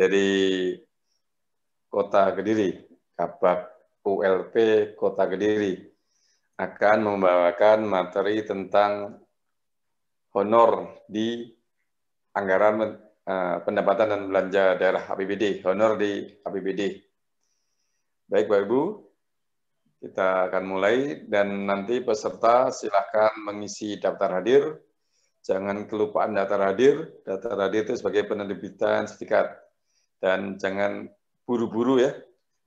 dari Kota Kediri, Kabak ULP Kota Kediri, akan membawakan materi tentang honor di anggaran pendapatan dan belanja daerah APBD, honor di APBD. Baik Bapak Ibu, kita akan mulai dan nanti peserta silakan mengisi daftar hadir. Jangan kelupaan daftar hadir itu sebagai penerbitan sertifikat. Dan jangan buru-buru ya,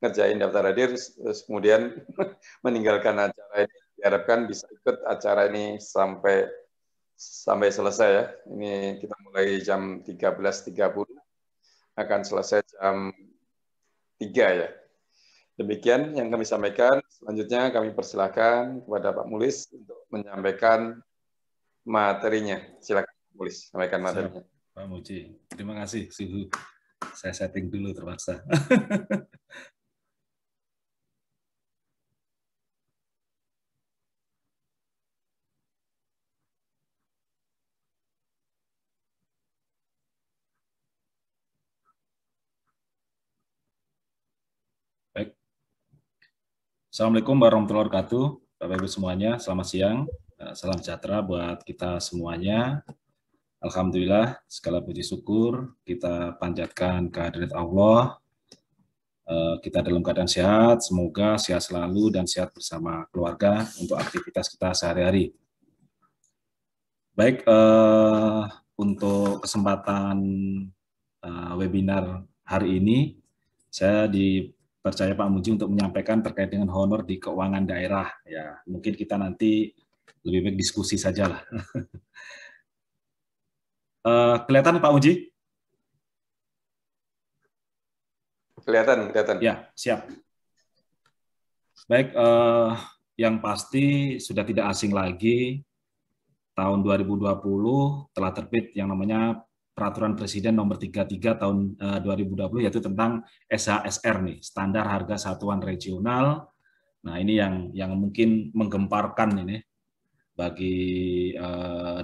ngerjain daftar hadir, kemudian meninggalkan acara ini. Diharapkan bisa ikut acara ini sampai selesai ya. Ini kita mulai jam 13.30, akan selesai jam 3 ya. Demikian yang kami sampaikan. Selanjutnya kami persilakan kepada Pak Mulis untuk menyampaikan materinya. Silakan Pak Mulis, sampaikan materinya. Pak Muji, terima kasih. Suhu, saya setting dulu terpaksa. Baik. Assalamualaikum warahmatullahi wabarakatuh, Bapak Ibu semuanya. Selamat siang. Salam sejahtera buat kita semuanya. Alhamdulillah, segala puji syukur kita panjatkan kehadirat Allah. Kita dalam keadaan sehat, semoga sehat selalu dan sehat bersama keluarga untuk aktivitas kita sehari-hari. Baik, untuk kesempatan webinar hari ini, saya dipercaya Pak Muji untuk menyampaikan terkait dengan honor di keuangan daerah. Ya, mungkin kita nanti lebih baik diskusi saja lah. Kelihatan Pak Muji? Kelihatan. Ya, siap. Baik, yang pasti sudah tidak asing lagi, tahun 2020 telah terbit yang namanya Peraturan Presiden Nomor 33 tahun 2020, yaitu tentang SHSR nih, Standar Harga Satuan Regional. Nah, ini yang mungkin menggemparkan ini bagi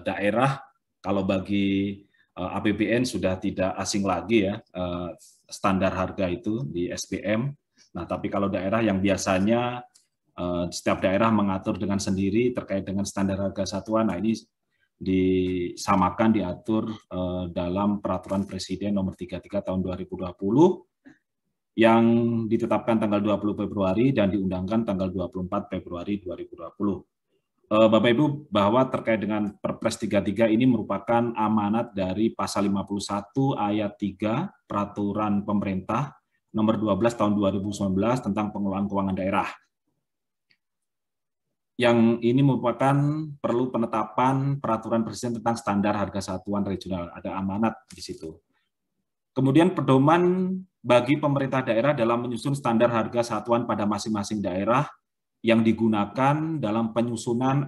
daerah. Kalau bagi APBN sudah tidak asing lagi ya, standar harga itu di SPM. Nah, tapi kalau daerah yang biasanya setiap daerah mengatur dengan sendiri terkait dengan standar harga satuan, nah ini disamakan, diatur dalam Peraturan Presiden Nomor 33 tahun 2020 yang ditetapkan tanggal 20 Februari dan diundangkan tanggal 24 Februari 2020. Bapak Ibu, bahwa terkait dengan Perpres 33 ini merupakan amanat dari pasal 51 ayat 3 Peraturan Pemerintah Nomor 12 tahun 2019 tentang pengelolaan keuangan daerah. Yang ini merupakan perlu penetapan peraturan presiden tentang standar harga satuan regional, ada amanat di situ. Kemudian pedoman bagi pemerintah daerah dalam menyusun standar harga satuan pada masing-masing daerah yang digunakan dalam penyusunan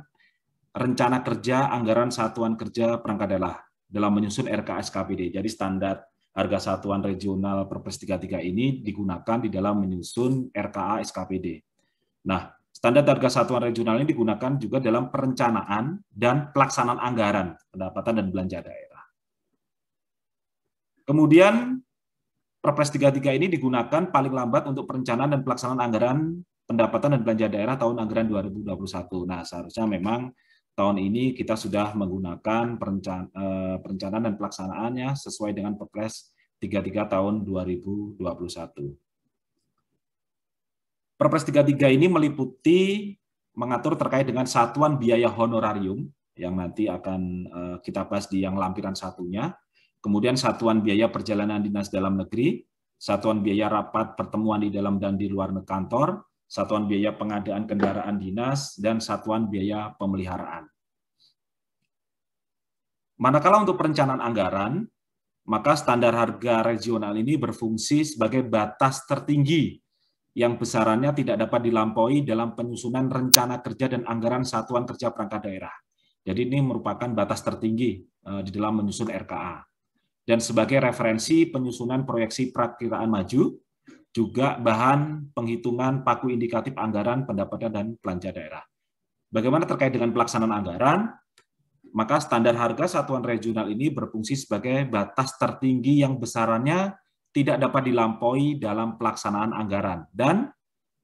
rencana kerja anggaran satuan kerja perangkat daerah dalam menyusun RKSKPD. Jadi standar harga satuan regional Perpres 33 ini digunakan di dalam menyusun RKA SKPD. Nah, standar harga satuan regional ini digunakan juga dalam perencanaan dan pelaksanaan anggaran pendapatan dan belanja daerah. Kemudian Perpres 33 ini digunakan paling lambat untuk perencanaan dan pelaksanaan anggaran pendapatan dan belanja daerah tahun anggaran 2021. Nah, seharusnya memang tahun ini kita sudah menggunakan perencanaan dan pelaksanaannya sesuai dengan Perpres 33 tahun 2021. Perpres 33 ini meliputi mengatur terkait dengan satuan biaya honorarium yang nanti akan kita bahas di yang lampiran satunya. Kemudian satuan biaya perjalanan dinas dalam negeri, satuan biaya rapat pertemuan di dalam dan di luar kantor, satuan biaya pengadaan kendaraan dinas, dan satuan biaya pemeliharaan. Manakala untuk perencanaan anggaran, maka standar harga regional ini berfungsi sebagai batas tertinggi yang besarannya tidak dapat dilampaui dalam penyusunan rencana kerja dan anggaran satuan kerja perangkat daerah. Jadi ini merupakan batas tertinggi di dalam menyusun RKA. Dan sebagai referensi penyusunan proyeksi perakiraan maju, juga bahan penghitungan paku indikatif anggaran pendapatan dan belanja daerah. Bagaimana terkait dengan pelaksanaan anggaran? Maka standar harga satuan regional ini berfungsi sebagai batas tertinggi yang besarannya tidak dapat dilampaui dalam pelaksanaan anggaran, dan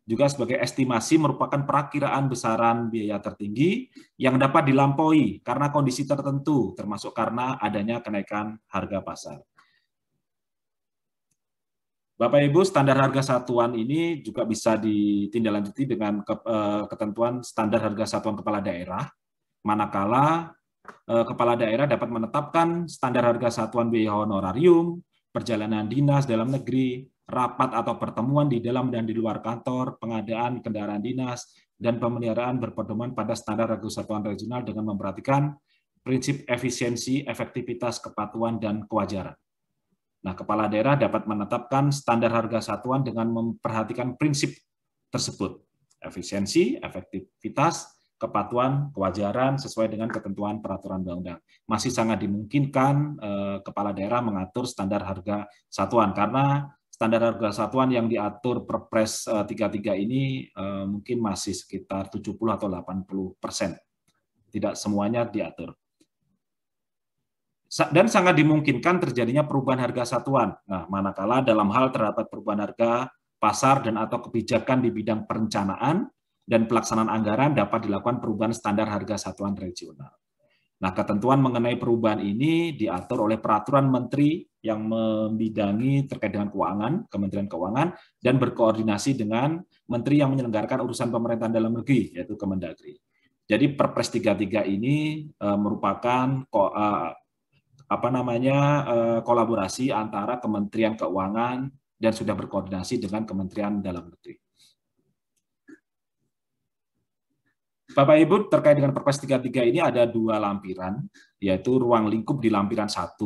juga sebagai estimasi merupakan perakiraan besaran biaya tertinggi yang dapat dilampaui karena kondisi tertentu, termasuk karena adanya kenaikan harga pasar. Bapak Ibu, standar harga satuan ini juga bisa ditindaklanjuti dengan ketentuan standar harga satuan kepala daerah, manakala kepala daerah dapat menetapkan standar harga satuan biaya honorarium, perjalanan dinas dalam negeri, rapat atau pertemuan di dalam dan di luar kantor, pengadaan kendaraan dinas, dan pemeliharaan berpedoman pada standar harga satuan regional dengan memperhatikan prinsip efisiensi, efektivitas, kepatuhan, dan kewajaran. Nah, kepala daerah dapat menetapkan standar harga satuan dengan memperhatikan prinsip tersebut, efisiensi, efektivitas, kepatuhan, kewajaran sesuai dengan ketentuan peraturan undang-undang. Masih sangat dimungkinkan kepala daerah mengatur standar harga satuan, karena standar harga satuan yang diatur Perpres 33 ini mungkin masih sekitar 70 atau 80%. Tidak semuanya diatur. Dan sangat dimungkinkan terjadinya perubahan harga satuan. Nah, manakala dalam hal terdapat perubahan harga pasar dan atau kebijakan di bidang perencanaan dan pelaksanaan anggaran dapat dilakukan perubahan standar harga satuan regional. Nah, ketentuan mengenai perubahan ini diatur oleh peraturan menteri yang membidangi terkait dengan keuangan, Kementerian Keuangan, dan berkoordinasi dengan menteri yang menyelenggarakan urusan pemerintahan dalam negeri, yaitu Kemendagri. Jadi Perpres 33 ini merupakan kolaborasi antara Kementerian Keuangan dan sudah berkoordinasi dengan Kementerian Dalam Negeri. Bapak Ibu, terkait dengan Perpres 33 ini ada dua lampiran, yaitu ruang lingkup di lampiran 1,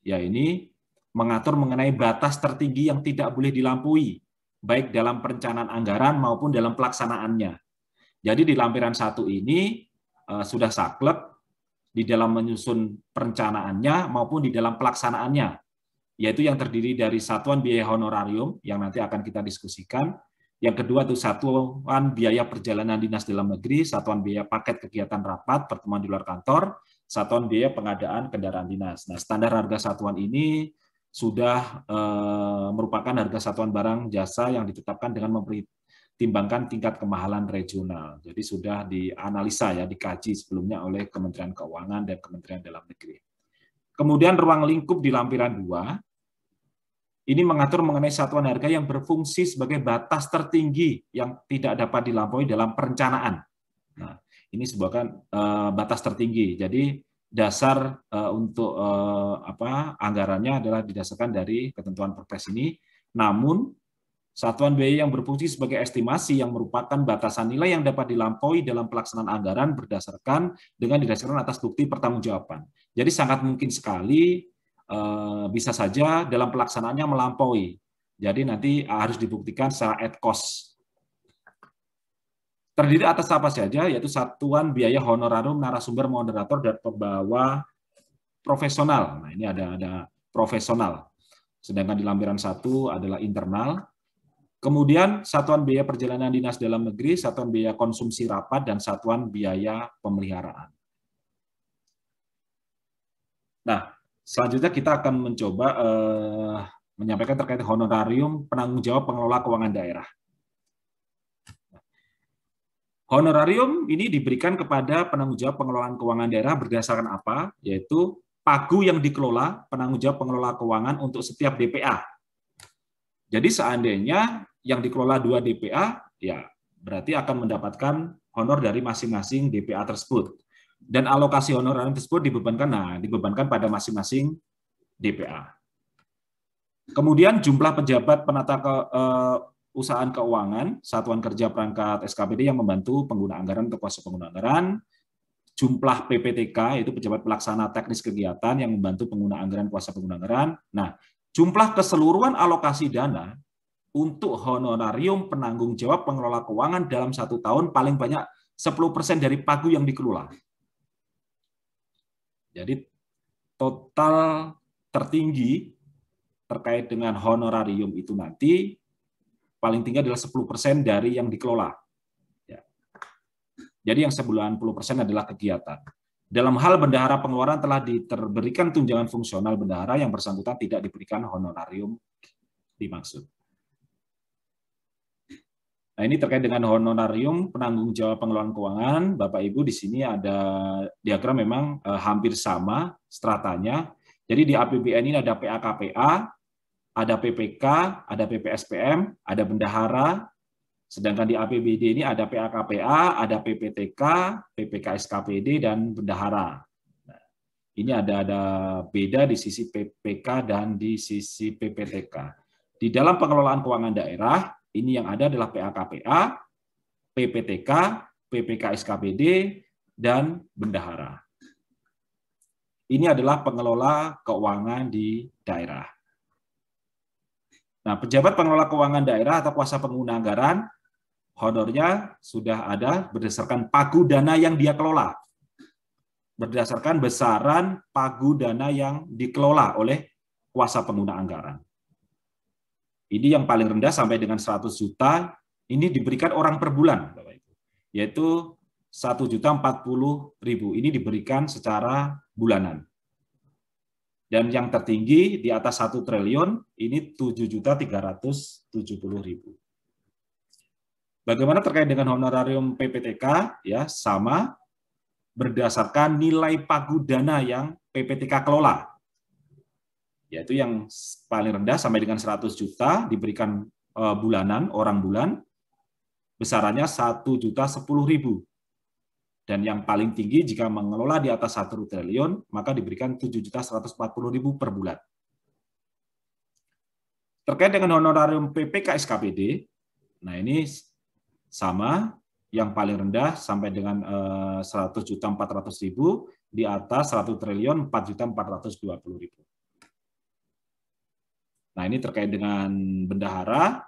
yaitu mengatur mengenai batas tertinggi yang tidak boleh dilampaui, baik dalam perencanaan anggaran maupun dalam pelaksanaannya. Jadi di lampiran 1 ini sudah saklek di dalam menyusun perencanaannya maupun di dalam pelaksanaannya, yaitu yang terdiri dari satuan biaya honorarium yang nanti akan kita diskusikan. Yang kedua itu satuan biaya perjalanan dinas dalam negeri, satuan biaya paket kegiatan rapat, pertemuan di luar kantor, satuan biaya pengadaan kendaraan dinas. Nah, standar harga satuan ini sudah merupakan harga satuan barang jasa yang ditetapkan dengan mempertimbangkan tingkat kemahalan regional. Jadi sudah dianalisa ya, dikaji sebelumnya oleh Kementerian Keuangan dan Kementerian Dalam Negeri. Kemudian ruang lingkup di lampiran 2, ini mengatur mengenai satuan harga yang berfungsi sebagai batas tertinggi yang tidak dapat dilampaui dalam perencanaan. Nah, ini sebuah batas tertinggi. Jadi dasar untuk anggarannya adalah didasarkan dari ketentuan Perpres ini. Namun satuan biaya yang berfungsi sebagai estimasi yang merupakan batasan nilai yang dapat dilampaui dalam pelaksanaan anggaran berdasarkan atas bukti pertanggungjawaban. Jadi sangat mungkin sekali bisa saja dalam pelaksanaannya melampaui. Jadi nanti harus dibuktikan secara ad cost. Terdiri atas apa saja, yaitu satuan biaya honorarium narasumber moderator dan pembawa profesional. Nah, ini ada profesional. Sedangkan di lampiran 1 adalah internal. Kemudian satuan biaya perjalanan dinas dalam negeri, satuan biaya konsumsi rapat, dan satuan biaya pemeliharaan. Nah, selanjutnya kita akan mencoba menyampaikan terkait honorarium penanggung jawab pengelola keuangan daerah. Honorarium ini diberikan kepada penanggung jawab pengelolaan keuangan daerah berdasarkan apa? Yaitu pagu yang dikelola penanggung jawab pengelola keuangan untuk setiap DPA. Jadi seandainya yang dikelola 2 DPA, ya berarti akan mendapatkan honor dari masing-masing DPA tersebut. Dan alokasi honorarium tersebut dibebankan pada masing-masing DPA. Kemudian jumlah pejabat penata usahaan keuangan, satuan kerja perangkat SKPD yang membantu pengguna anggaran atau kuasa pengguna anggaran, jumlah PPTK, itu pejabat pelaksana teknis kegiatan yang membantu pengguna anggaran kuasa pengguna anggaran. Nah, jumlah keseluruhan alokasi dana untuk honorarium penanggung jawab pengelola keuangan dalam 1 tahun paling banyak 10% dari pagu yang dikelola. Jadi total tertinggi terkait dengan honorarium itu nanti paling tinggi adalah 10% dari yang dikelola. Ya. Jadi yang 90% adalah kegiatan. Dalam hal bendahara pengeluaran telah diberikan tunjangan fungsional bendahara, yang bersangkutan tidak diberikan honorarium dimaksud. Nah, ini terkait dengan honorarium penanggung jawab pengelolaan keuangan. Bapak Ibu, di sini ada diagram memang hampir sama stratanya. Jadi di APBN ini ada PAKPA, ada PPK, ada PPSPM, ada bendahara. Sedangkan di APBD ini ada PAKPA, ada PPTK, PPK SKPD, dan bendahara. Nah, ini ada beda di sisi PPK dan di sisi PPTK. Di dalam pengelolaan keuangan daerah, ini yang ada adalah PAKPA, PPTK, PPK SKPD, dan bendahara. Ini adalah pengelola keuangan di daerah. Nah, pejabat pengelola keuangan daerah atau kuasa pengguna anggaran, honornya sudah ada berdasarkan pagu dana yang dia kelola. Berdasarkan besaran pagu dana yang dikelola oleh kuasa pengguna anggaran. Ini yang paling rendah sampai dengan 100 juta, ini diberikan orang per bulan, Bapak Ibu. Yaitu 1.040.000, ini diberikan secara bulanan. Dan yang tertinggi di atas 1 triliun, ini 7.370.000. Bagaimana terkait dengan honorarium PPTK? Ya, sama, berdasarkan nilai pagu dana yang PPTK kelola. Yaitu yang paling rendah sampai dengan 100 juta diberikan bulanan, orang bulan, besarannya 1.010.000. Dan yang paling tinggi jika mengelola di atas 1 triliun, maka diberikan 7.140.000 per bulan. Terkait dengan honorarium PPK SKPD, nah ini sama, yang paling rendah sampai dengan 100.400.000, di atas 1 triliun 4.420.000. Nah, ini terkait dengan bendahara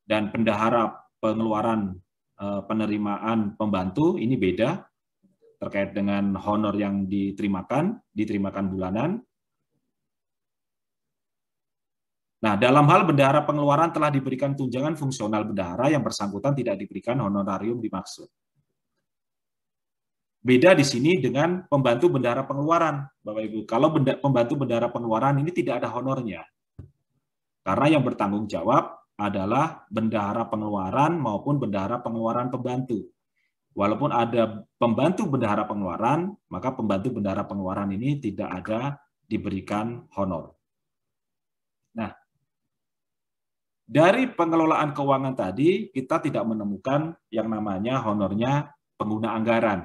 dan bendahara pengeluaran penerimaan pembantu, ini beda terkait dengan honor yang diterimakan bulanan. Nah, dalam hal bendahara pengeluaran telah diberikan tunjangan fungsional bendahara, yang bersangkutan tidak diberikan honorarium dimaksud. Beda di sini dengan pembantu bendahara pengeluaran, Bapak Ibu. Kalau pembantu bendahara pengeluaran ini tidak ada honornya. Karena yang bertanggung jawab adalah bendahara pengeluaran maupun bendahara pengeluaran pembantu. Walaupun ada pembantu bendahara pengeluaran, maka pembantu bendahara pengeluaran ini tidak ada diberikan honor. Nah, dari pengelolaan keuangan tadi, kita tidak menemukan yang namanya honornya pengguna anggaran.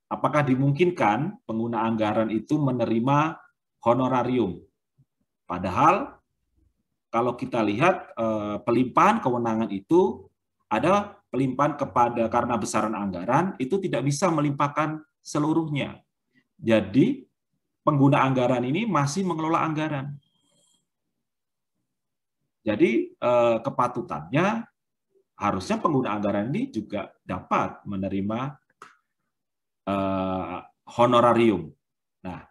Apakah dimungkinkan pengguna anggaran itu menerima honorarium? Padahal kalau kita lihat pelimpahan kewenangan itu ada pelimpahan kepada karena besaran anggaran itu tidak bisa melimpahkan seluruhnya. Jadi pengguna anggaran ini masih mengelola anggaran. Jadi kepatutannya harusnya pengguna anggaran ini juga dapat menerima honorarium. Nah,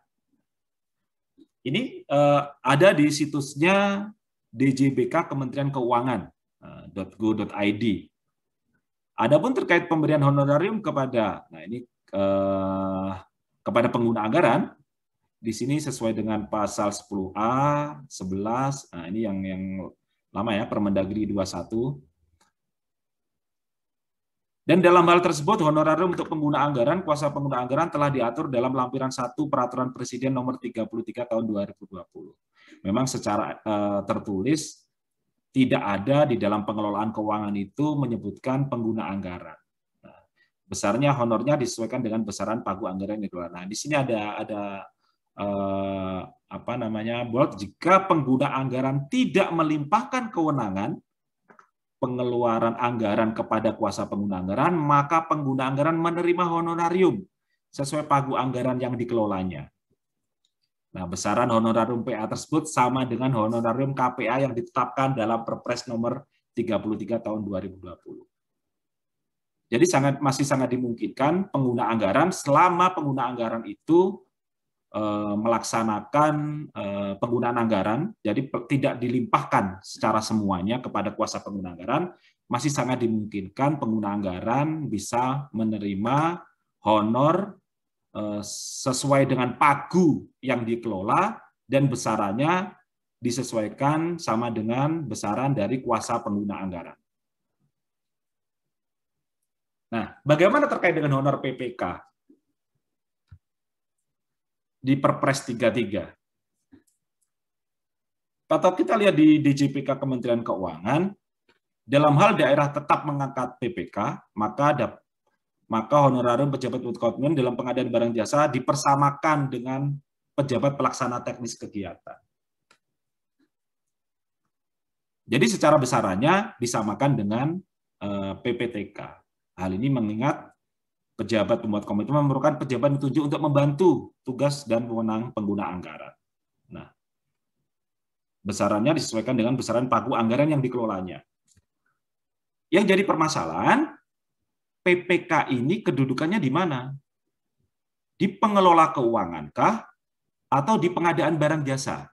ini ada di situsnya DJBK Kementerian Keuangan .go.id. Adapun terkait pemberian honorarium kepada, nah ini kepada pengguna anggaran, di sini sesuai dengan pasal 10A, 11, nah ini yang lama ya, Permendagri 21. Dan dalam hal tersebut, honorarium untuk pengguna anggaran, kuasa pengguna anggaran telah diatur dalam lampiran 1 Peraturan Presiden nomor 33 tahun 2020. Memang secara tertulis tidak ada di dalam pengelolaan keuangan itu menyebutkan pengguna anggaran. Nah, besarnya honornya disesuaikan dengan besaran pagu anggaran yang dikelola. Nah, di sini ada bold, jika pengguna anggaran tidak melimpahkan kewenangan pengeluaran anggaran kepada kuasa pengguna anggaran, maka pengguna anggaran menerima honorarium sesuai pagu anggaran yang dikelolanya. Nah, besaran honorarium PA tersebut sama dengan honorarium KPA yang ditetapkan dalam Perpres nomor 33 tahun 2020. Jadi masih sangat dimungkinkan pengguna anggaran selama pengguna anggaran itu melaksanakan penggunaan anggaran, jadi tidak dilimpahkan secara semuanya kepada kuasa pengguna anggaran, masih sangat dimungkinkan pengguna anggaran bisa menerima honor sesuai dengan pagu yang dikelola dan besarannya disesuaikan sama dengan besaran dari kuasa pengguna anggaran. Nah, bagaimana terkait dengan honor PPK di Perpres 33? Atau kita lihat di DJPK Kementerian Keuangan, dalam hal daerah tetap mengangkat PPK, maka honorarium pejabat komitmen dalam pengadaan barang jasa dipersamakan dengan pejabat pelaksana teknis kegiatan. Jadi secara besarannya disamakan dengan PPTK. Hal ini mengingat pejabat pembuat komitmen merupakan pejabat yang ditunjuk untuk membantu tugas dan wewenang pengguna anggaran. Nah, besarannya disesuaikan dengan besaran pagu anggaran yang dikelolanya. Yang jadi permasalahan, PPK ini kedudukannya di mana? Di pengelola keuangan kah? Atau di pengadaan barang jasa?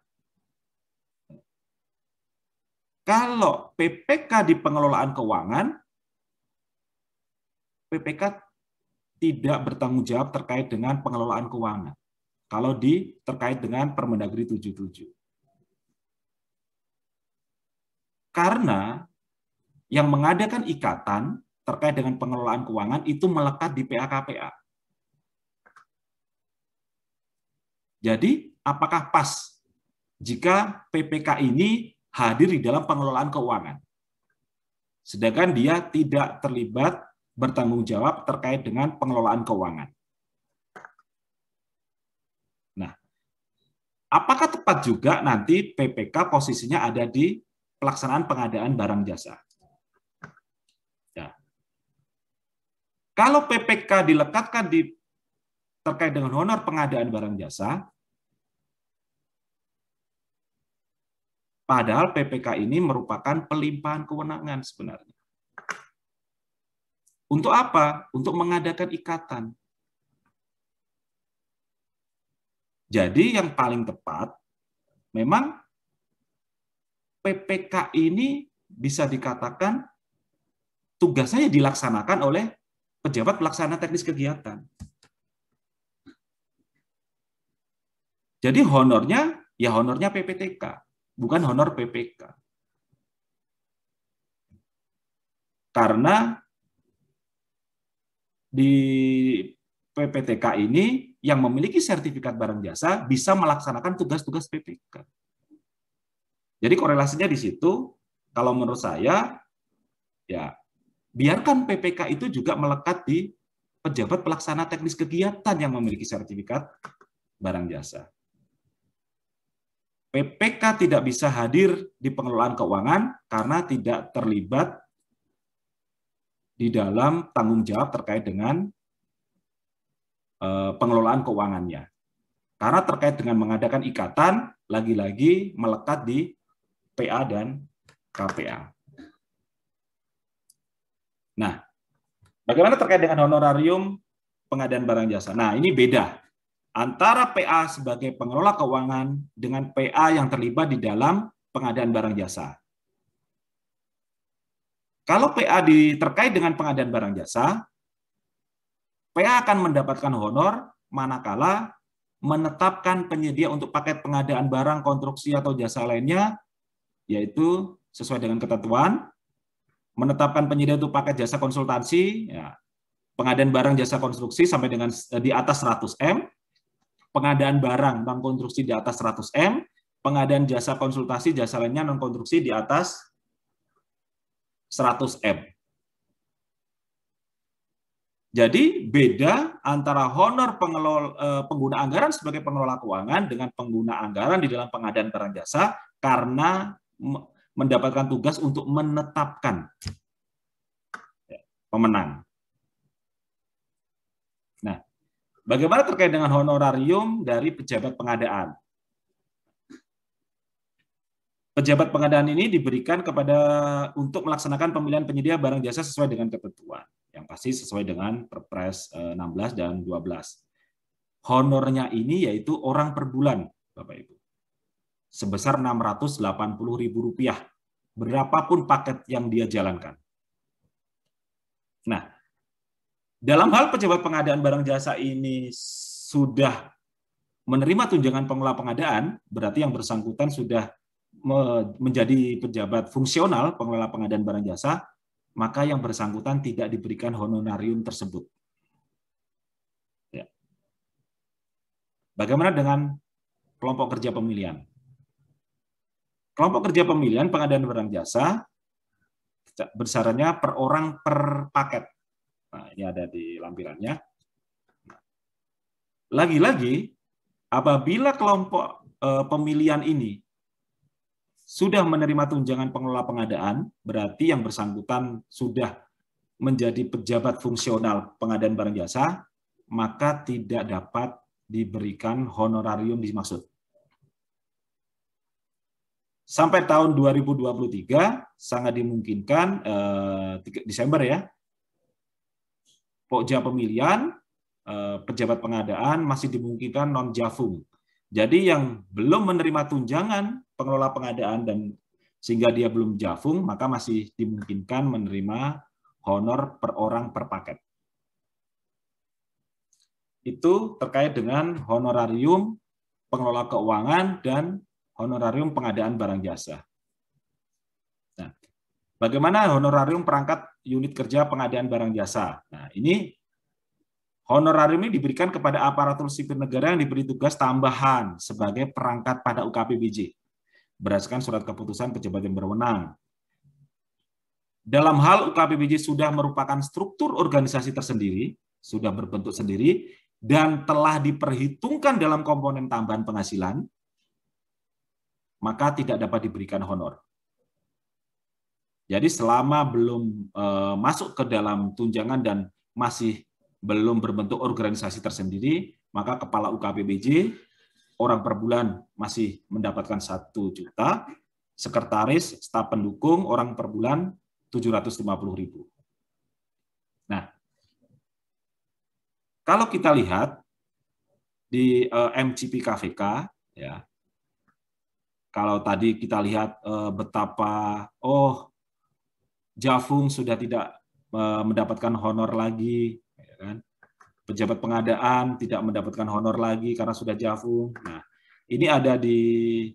Kalau PPK di pengelolaan keuangan, PPK tidak bertanggung jawab terkait dengan pengelolaan keuangan. Kalau terkait dengan Permendagri 77. Karena yang mengadakan ikatan terkait dengan pengelolaan keuangan itu melekat di PA-KPA. Jadi, apakah pas jika PPK ini hadir di dalam pengelolaan keuangan, sedangkan dia tidak terlibat bertanggung jawab terkait dengan pengelolaan keuangan? Nah, apakah tepat juga nanti PPK posisinya ada di pelaksanaan pengadaan barang jasa? Ya. Kalau PPK dilekatkan terkait dengan honor pengadaan barang jasa, padahal PPK ini merupakan pelimpahan kewenangan sebenarnya. Untuk apa? Untuk mengadakan ikatan. Jadi yang paling tepat, memang PPK ini bisa dikatakan tugasnya dilaksanakan oleh pejabat pelaksana teknis kegiatan. Jadi honornya, ya honornya PPTK, bukan honor PPK. Karena di PPTK ini yang memiliki sertifikat barang jasa bisa melaksanakan tugas-tugas PPK. Jadi korelasinya di situ, kalau menurut saya, ya biarkan PPK itu juga melekat di pejabat pelaksana teknis kegiatan yang memiliki sertifikat barang jasa. PPK tidak bisa hadir di pengelolaan keuangan karena tidak terlibat di dalam tanggung jawab terkait dengan pengelolaan keuangannya. Karena terkait dengan mengadakan ikatan, lagi-lagi melekat di PA dan KPA. Nah, bagaimana terkait dengan honorarium pengadaan barang jasa? Nah, ini beda antara PA sebagai pengelola keuangan dengan PA yang terlibat di dalam pengadaan barang jasa. Kalau PA terkait dengan pengadaan barang jasa, PA akan mendapatkan honor manakala menetapkan penyedia untuk paket pengadaan barang, konstruksi, atau jasa lainnya, yaitu sesuai dengan ketentuan, menetapkan penyedia untuk paket jasa konsultansi, ya, pengadaan barang jasa konstruksi sampai dengan di atas 100M, pengadaan barang non-konstruksi di atas 100M, pengadaan jasa konsultasi, jasa lainnya non-konstruksi di atas 100M. Jadi beda antara honor pengguna anggaran sebagai pengelola keuangan dengan pengguna anggaran di dalam pengadaan barang jasa karena mendapatkan tugas untuk menetapkan pemenang. Nah, bagaimana terkait dengan honorarium dari pejabat pengadaan? Pejabat pengadaan ini diberikan untuk melaksanakan pemilihan penyedia barang jasa sesuai dengan ketentuan, yang pasti sesuai dengan Perpres 16 dan 12. Honornya ini yaitu orang per bulan, Bapak Ibu, sebesar Rp680.000, berapapun paket yang dia jalankan. Nah, dalam hal pejabat pengadaan barang jasa ini sudah menerima tunjangan pengelola pengadaan, berarti yang bersangkutan sudah menjadi pejabat fungsional pengelola pengadaan barang jasa, maka yang bersangkutan tidak diberikan honorarium tersebut. Ya. Bagaimana dengan kelompok kerja pemilihan? Kelompok kerja pemilihan pengadaan barang jasa besarannya per orang per paket. Nah, ini ada di lampirannya. Lagi-lagi, apabila kelompok pemilihan ini sudah menerima tunjangan pengelola pengadaan, berarti yang bersangkutan sudah menjadi pejabat fungsional pengadaan barang jasa, maka tidak dapat diberikan honorarium dimaksud. Sampai tahun 2023 sangat dimungkinkan Desember ya, pokja pemilihan pejabat pengadaan masih dimungkinkan non-jafung. Jadi yang belum menerima tunjangan pengelola pengadaan dan sehingga dia belum jafung, maka masih dimungkinkan menerima honor per orang per paket. Itu terkait dengan honorarium pengelola keuangan dan honorarium pengadaan barang jasa. Nah, bagaimana honorarium perangkat unit kerja pengadaan barang jasa? Nah, ini honorarium ini diberikan kepada aparatur sipil negara yang diberi tugas tambahan sebagai perangkat pada UKPBJ berdasarkan surat keputusan pejabat yang berwenang. Dalam hal UKPBJ sudah merupakan struktur organisasi tersendiri, sudah berbentuk sendiri, dan telah diperhitungkan dalam komponen tambahan penghasilan, maka tidak dapat diberikan honor. Jadi selama belum masuk ke dalam tunjangan dan masih belum berbentuk organisasi tersendiri, maka kepala UKPBJ orang per bulan masih mendapatkan 1 juta, sekretaris, staf pendukung orang per bulan 750.000. Nah, kalau kita lihat di MCP KVK, ya, kalau tadi kita lihat betapa jafung sudah tidak mendapatkan honor lagi, ya kan? Pejabat pengadaan tidak mendapatkan honor lagi karena sudah jafung. Nah, ini ada di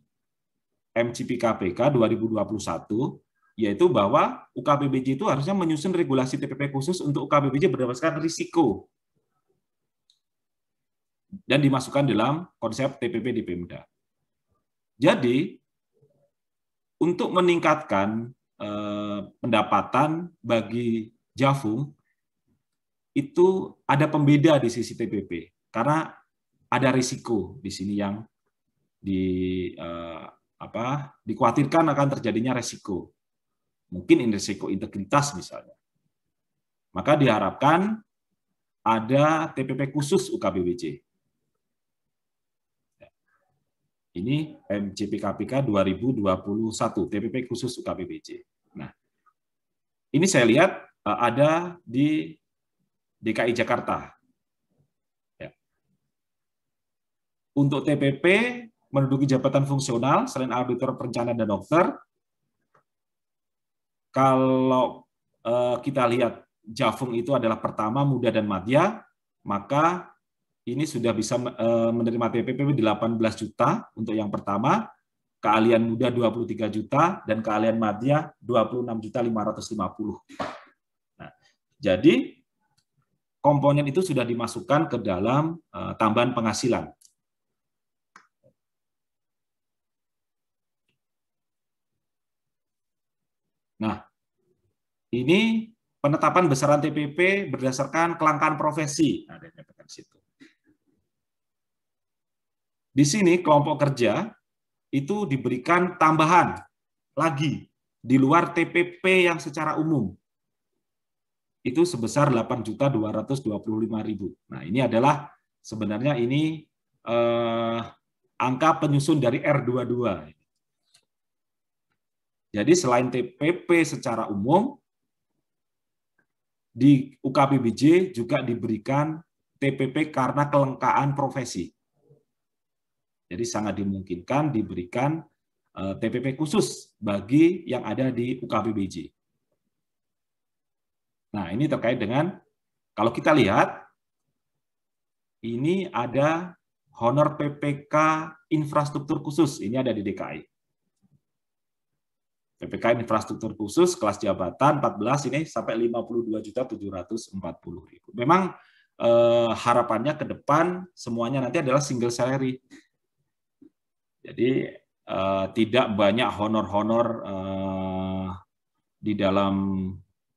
MCP KPK 2021, yaitu bahwa UKPBJ itu harusnya menyusun regulasi TPP khusus untuk UKPBJ berdasarkan risiko dan dimasukkan dalam konsep TPP di Pemda. Jadi, untuk meningkatkan pendapatan bagi jafung, itu ada pembeda di sisi TPP, karena ada risiko di sini yang dikhawatirkan akan terjadinya risiko. Mungkin ini risiko integritas misalnya. Maka diharapkan ada TPP khusus UKPBJ. Ini MCP KPK 2021, TPP khusus UKPBJ. Nah, ini saya lihat ada di DKI Jakarta. Ya. Untuk TPP, menduduki jabatan fungsional, selain auditor perencanaan dan dokter, kalau kita lihat jafung itu adalah pertama, muda dan madya, maka ini sudah bisa menerima TPP 18 juta untuk yang pertama, keahlian muda 23 juta, dan keahlian madya 26.550.000. Nah, jadi komponen itu sudah dimasukkan ke dalam tambahan penghasilan. Nah, ini penetapan besaran TPP berdasarkan kelangkaan profesi. Nah, di situ. Di sini kelompok kerja itu diberikan tambahan lagi di luar TPP yang secara umum. Itu sebesar 8.225.000. Nah, ini adalah sebenarnya ini angka penyusun dari R22. Jadi selain TPP secara umum, di UKPBJ juga diberikan TPP karena kelangkaan profesi. Jadi sangat dimungkinkan diberikan TPP khusus bagi yang ada di UKPBJ. Nah, ini terkait dengan, kalau kita lihat, ini ada honor PPK infrastruktur khusus, ini ada di DKI. PPK infrastruktur khusus kelas jabatan 14 ini sampai 52.740.000. Memang harapannya ke depan semuanya nanti adalah single salary. Jadi tidak banyak honor-honor di dalam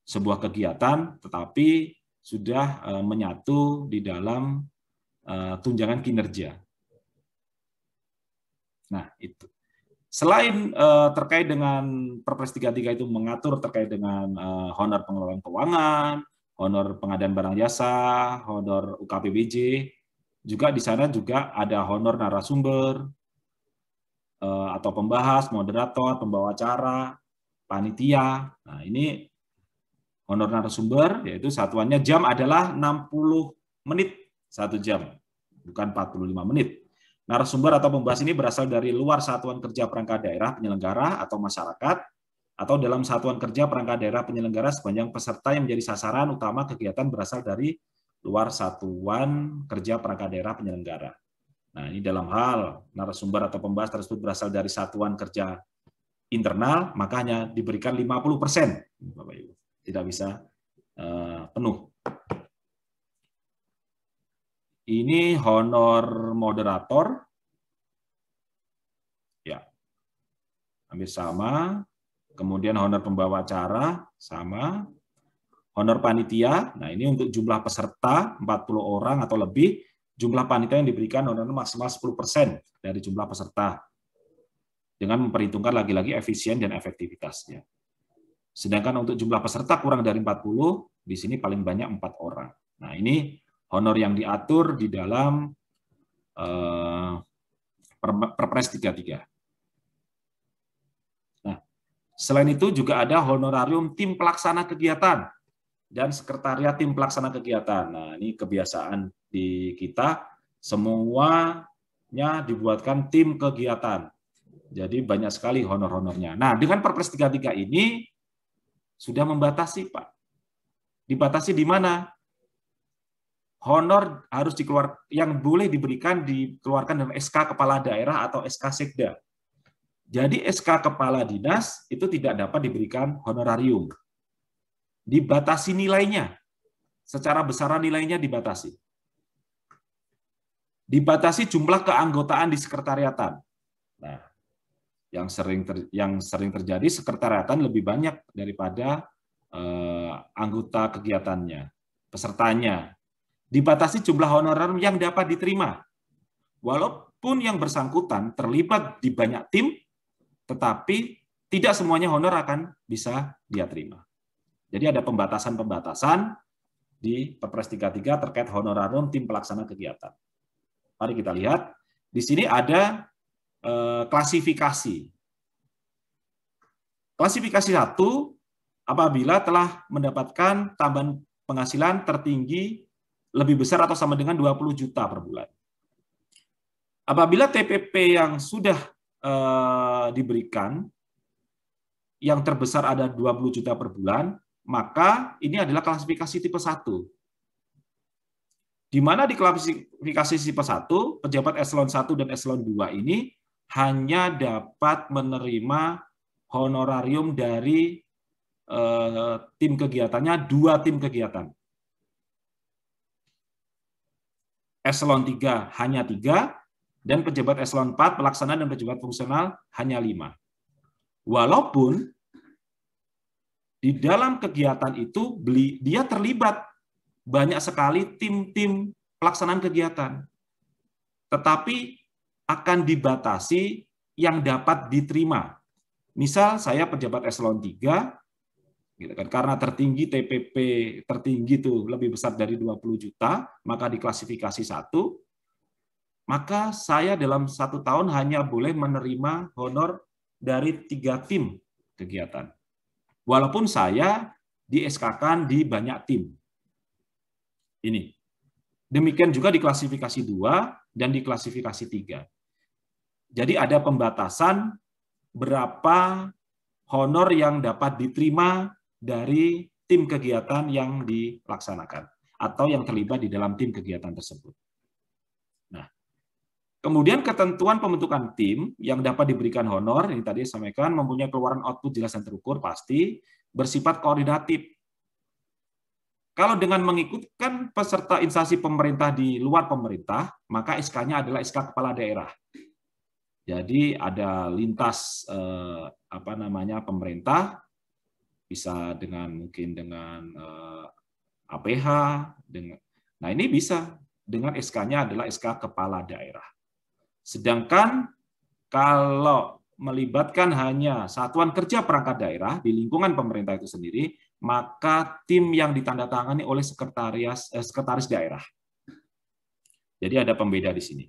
sebuah kegiatan, tetapi sudah menyatu di dalam tunjangan kinerja. Nah, itu. Selain terkait dengan Perpres 33 itu mengatur terkait dengan honor pengelolaan keuangan, honor pengadaan barang jasa, honor UKPBJ, juga di sana juga ada honor narasumber atau pembahas, moderator, pembawa acara, panitia. Nah, ini honor narasumber, yaitu satuannya jam adalah 60 menit 1 jam, bukan 45 menit. Narasumber atau pembahas ini berasal dari luar satuan kerja perangkat daerah penyelenggara atau masyarakat, atau dalam satuan kerja perangkat daerah penyelenggara sepanjang peserta yang menjadi sasaran utama kegiatan berasal dari luar satuan kerja perangkat daerah penyelenggara. Nah, ini dalam hal narasumber atau pembahas tersebut berasal dari satuan kerja internal, maka hanya diberikan 50%, Bapak Ibu. Tidak bisa penuh. Ini honor moderator, ya, hampir sama. Kemudian honor pembawa acara, sama. Honor panitia, nah ini untuk jumlah peserta, 40 orang atau lebih, jumlah panitia yang diberikan honor maksimal 10% dari jumlah peserta, dengan memperhitungkan lagi-lagi efisien dan efektivitasnya. Sedangkan untuk jumlah peserta kurang dari 40, di sini paling banyak 4 orang. Nah, ini honor yang diatur di dalam Perpres 33. Nah, selain itu juga ada honorarium tim pelaksana kegiatan dan sekretariat tim pelaksana kegiatan. Nah, ini kebiasaan di kita, semuanya dibuatkan tim kegiatan. Jadi banyak sekali honor-honornya. Nah, dengan Perpres 33 ini sudah membatasi, Pak. Dibatasi di mana? Honor harus dikeluarkan, yang boleh diberikan dikeluarkan dalam SK Kepala Daerah atau SK Sekda. Jadi SK Kepala Dinas itu tidak dapat diberikan honorarium. Dibatasi nilainya. Secara besaran nilainya dibatasi. Dibatasi jumlah keanggotaan di sekretariatan. Nah, yang sering terjadi sekretariatan lebih banyak daripada anggota kegiatannya, pesertanya. Dibatasi jumlah honorer yang dapat diterima. Walaupun yang bersangkutan terlibat di banyak tim, tetapi tidak semuanya honor akan bisa dia terima. Jadi ada pembatasan-pembatasan di Perpres 33 terkait honorarium tim pelaksana kegiatan. Mari kita lihat. Di sini ada klasifikasi. Klasifikasi 1, apabila telah mendapatkan tambahan penghasilan tertinggi lebih besar atau sama dengan 20 juta per bulan. Apabila TPP yang sudah diberikan, yang terbesar ada 20 juta per bulan, maka ini adalah klasifikasi tipe 1. Di mana di klasifikasi tipe 1, pejabat eselon 1 dan eselon 2 ini hanya dapat menerima honorarium dari tim kegiatannya 2 tim kegiatan. Eselon 3 hanya 3, dan pejabat eselon 4, pelaksana dan pejabat fungsional hanya 5. Walaupun di dalam kegiatan itu dia terlibat banyak sekali tim-tim pelaksanaan kegiatan. Tetapi akan dibatasi yang dapat diterima. Misal saya pejabat eselon 3, gitu kan, karena tertinggi TPP tertinggi itu lebih besar dari 20 juta, maka diklasifikasi 1, maka saya dalam 1 tahun hanya boleh menerima honor dari 3 tim kegiatan. Walaupun saya di SK-kan di banyak tim. Ini. Demikian juga di klasifikasi 2 dan di klasifikasi 3. Jadi ada pembatasan berapa honor yang dapat diterima dari tim kegiatan yang dilaksanakan atau yang terlibat di dalam tim kegiatan tersebut. Nah, Kemudian ketentuan pembentukan tim yang dapat diberikan honor, ini tadi saya sampaikan, mempunyai keluaran output jelas dan terukur, pasti, bersifat koordinatif. Kalau dengan mengikutkan peserta instansi pemerintah di luar pemerintah, maka SK-nya adalah SK kepala daerah. Jadi ada lintas pemerintah, bisa mungkin dengan APH, nah ini bisa dengan SK-nya adalah SK kepala daerah. Sedangkan kalau melibatkan hanya satuan kerja perangkat daerah di lingkungan pemerintah itu sendiri, maka tim yang ditandatangani oleh sekretaris daerah. Jadi ada pembeda di sini.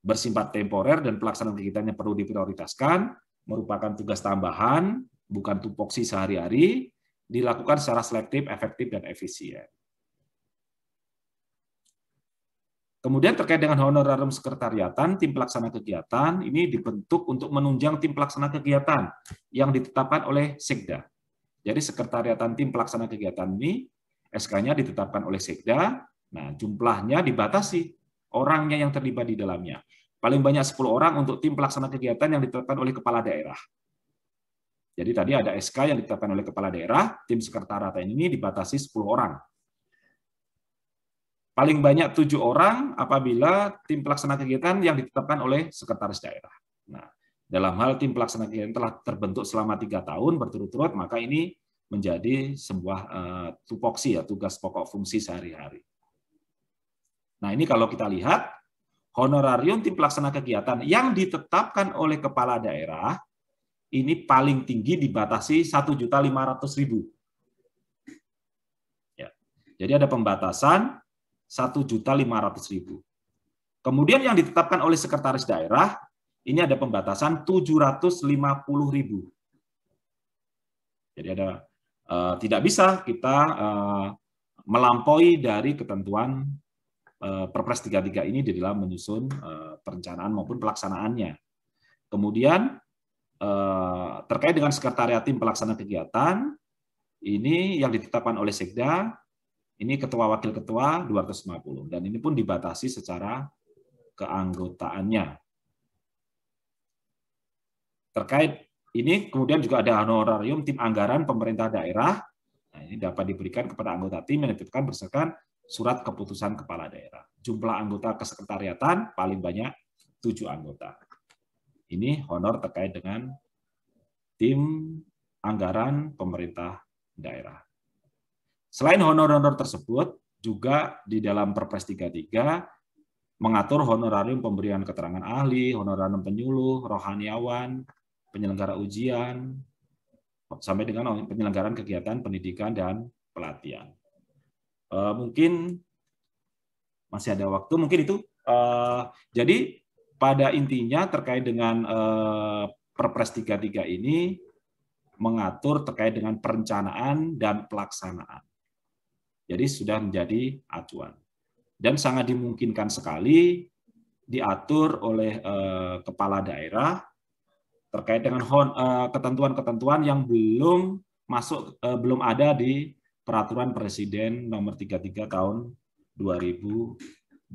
Bersifat temporer dan pelaksanaan kegiatannya perlu diprioritaskan, merupakan tugas tambahan, bukan tupoksi sehari-hari, dilakukan secara selektif, efektif, dan efisien. Kemudian terkait dengan honorarium sekretariatan, tim pelaksana kegiatan ini dibentuk untuk menunjang tim pelaksana kegiatan yang ditetapkan oleh Sekda. Jadi sekretariatan tim pelaksana kegiatan ini, SK-nya ditetapkan oleh Sekda, nah jumlahnya dibatasi, orangnya yang terlibat di dalamnya. Paling banyak 10 orang untuk tim pelaksana kegiatan yang ditetapkan oleh kepala daerah. Jadi tadi ada SK yang ditetapkan oleh kepala daerah, tim sekretariatan ini dibatasi 10 orang. Paling banyak 7 orang apabila tim pelaksana kegiatan yang ditetapkan oleh sekretaris daerah. Nah, dalam hal tim pelaksana kegiatan telah terbentuk selama 3 tahun berturut-turut, maka ini menjadi sebuah tupoksi, ya, tugas pokok fungsi sehari-hari. Nah, ini kalau kita lihat, honorarium tim pelaksana kegiatan yang ditetapkan oleh kepala daerah, ini paling tinggi dibatasi 1.500.000. Ya, jadi ada pembatasan 1.500.000. Kemudian yang ditetapkan oleh sekretaris daerah, ini ada pembatasan 750.000. Jadi ada tidak bisa kita melampaui dari ketentuan Perpres 33 ini di dalam menyusun perencanaan maupun pelaksanaannya. Kemudian terkait dengan sekretariat tim pelaksana kegiatan, ini yang ditetapkan oleh Sekda, ini ketua wakil ketua 250, dan ini pun dibatasi secara keanggotaannya. Terkait ini kemudian juga ada honorarium tim anggaran pemerintah daerah. Nah, ini dapat diberikan kepada anggota tim yang ditetapkan berdasarkan surat keputusan kepala daerah. Jumlah anggota kesekretariatan paling banyak 7 anggota. Ini honor terkait dengan tim anggaran pemerintah daerah. Selain honor-honor tersebut, juga di dalam Perpres 33 mengatur honorarium pemberian keterangan ahli, honorarium penyuluh, rohaniawan, penyelenggara ujian, sampai dengan penyelenggaraan kegiatan pendidikan dan pelatihan. Mungkin masih ada waktu, mungkin itu. Jadi pada intinya terkait dengan Perpres 33 ini mengatur terkait dengan perencanaan dan pelaksanaan. Jadi sudah menjadi acuan. Dan sangat dimungkinkan sekali diatur oleh kepala daerah terkait dengan ketentuan-ketentuan yang belum ada di Peraturan Presiden Nomor 33 Tahun 2020.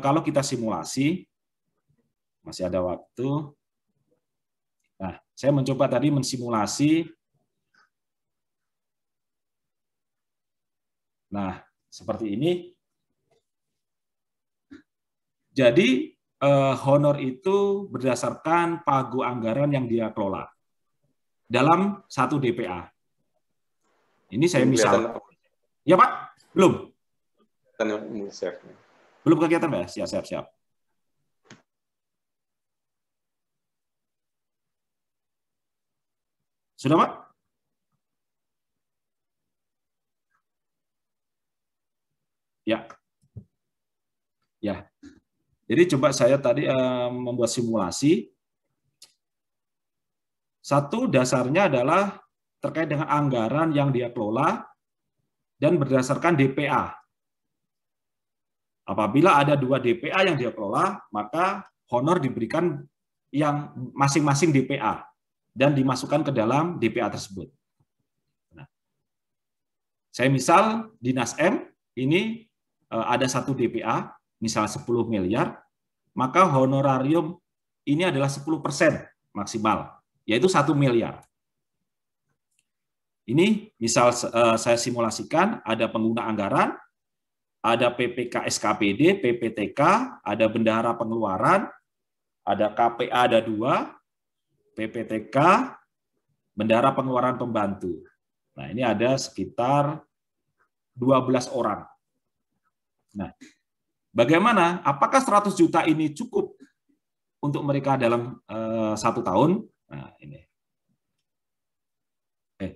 Kalau kita simulasi, masih ada waktu. Nah, saya mencoba tadi mensimulasi. Nah, seperti ini. Jadi, honor itu berdasarkan pagu anggaran yang dia kelola dalam satu DPA. Ini saya misal. Ya, Pak? Belum? Belum kegiatan, Pak? Siap. Sudah, Pak? Ya. Jadi coba saya tadi membuat simulasi. Satu dasarnya adalah terkait dengan anggaran yang dia kelola dan berdasarkan DPA. Apabila ada 2 DPA yang dia kelola, maka honor diberikan yang masing-masing DPA dan dimasukkan ke dalam DPA tersebut. Nah, saya misal Dinas M ini ada satu DPA, misal 10 miliar, maka honorarium ini adalah 10% maksimal, yaitu 1 miliar. Ini misal saya simulasikan, ada pengguna anggaran, ada PPK SKPD, PPTK, ada bendahara pengeluaran, ada KPA ada 2, PPTK, bendahara pengeluaran pembantu. Nah, ini ada sekitar 12 orang. Nah, bagaimana? Apakah 100 juta ini cukup untuk mereka dalam 1 tahun? Nah, ini. 1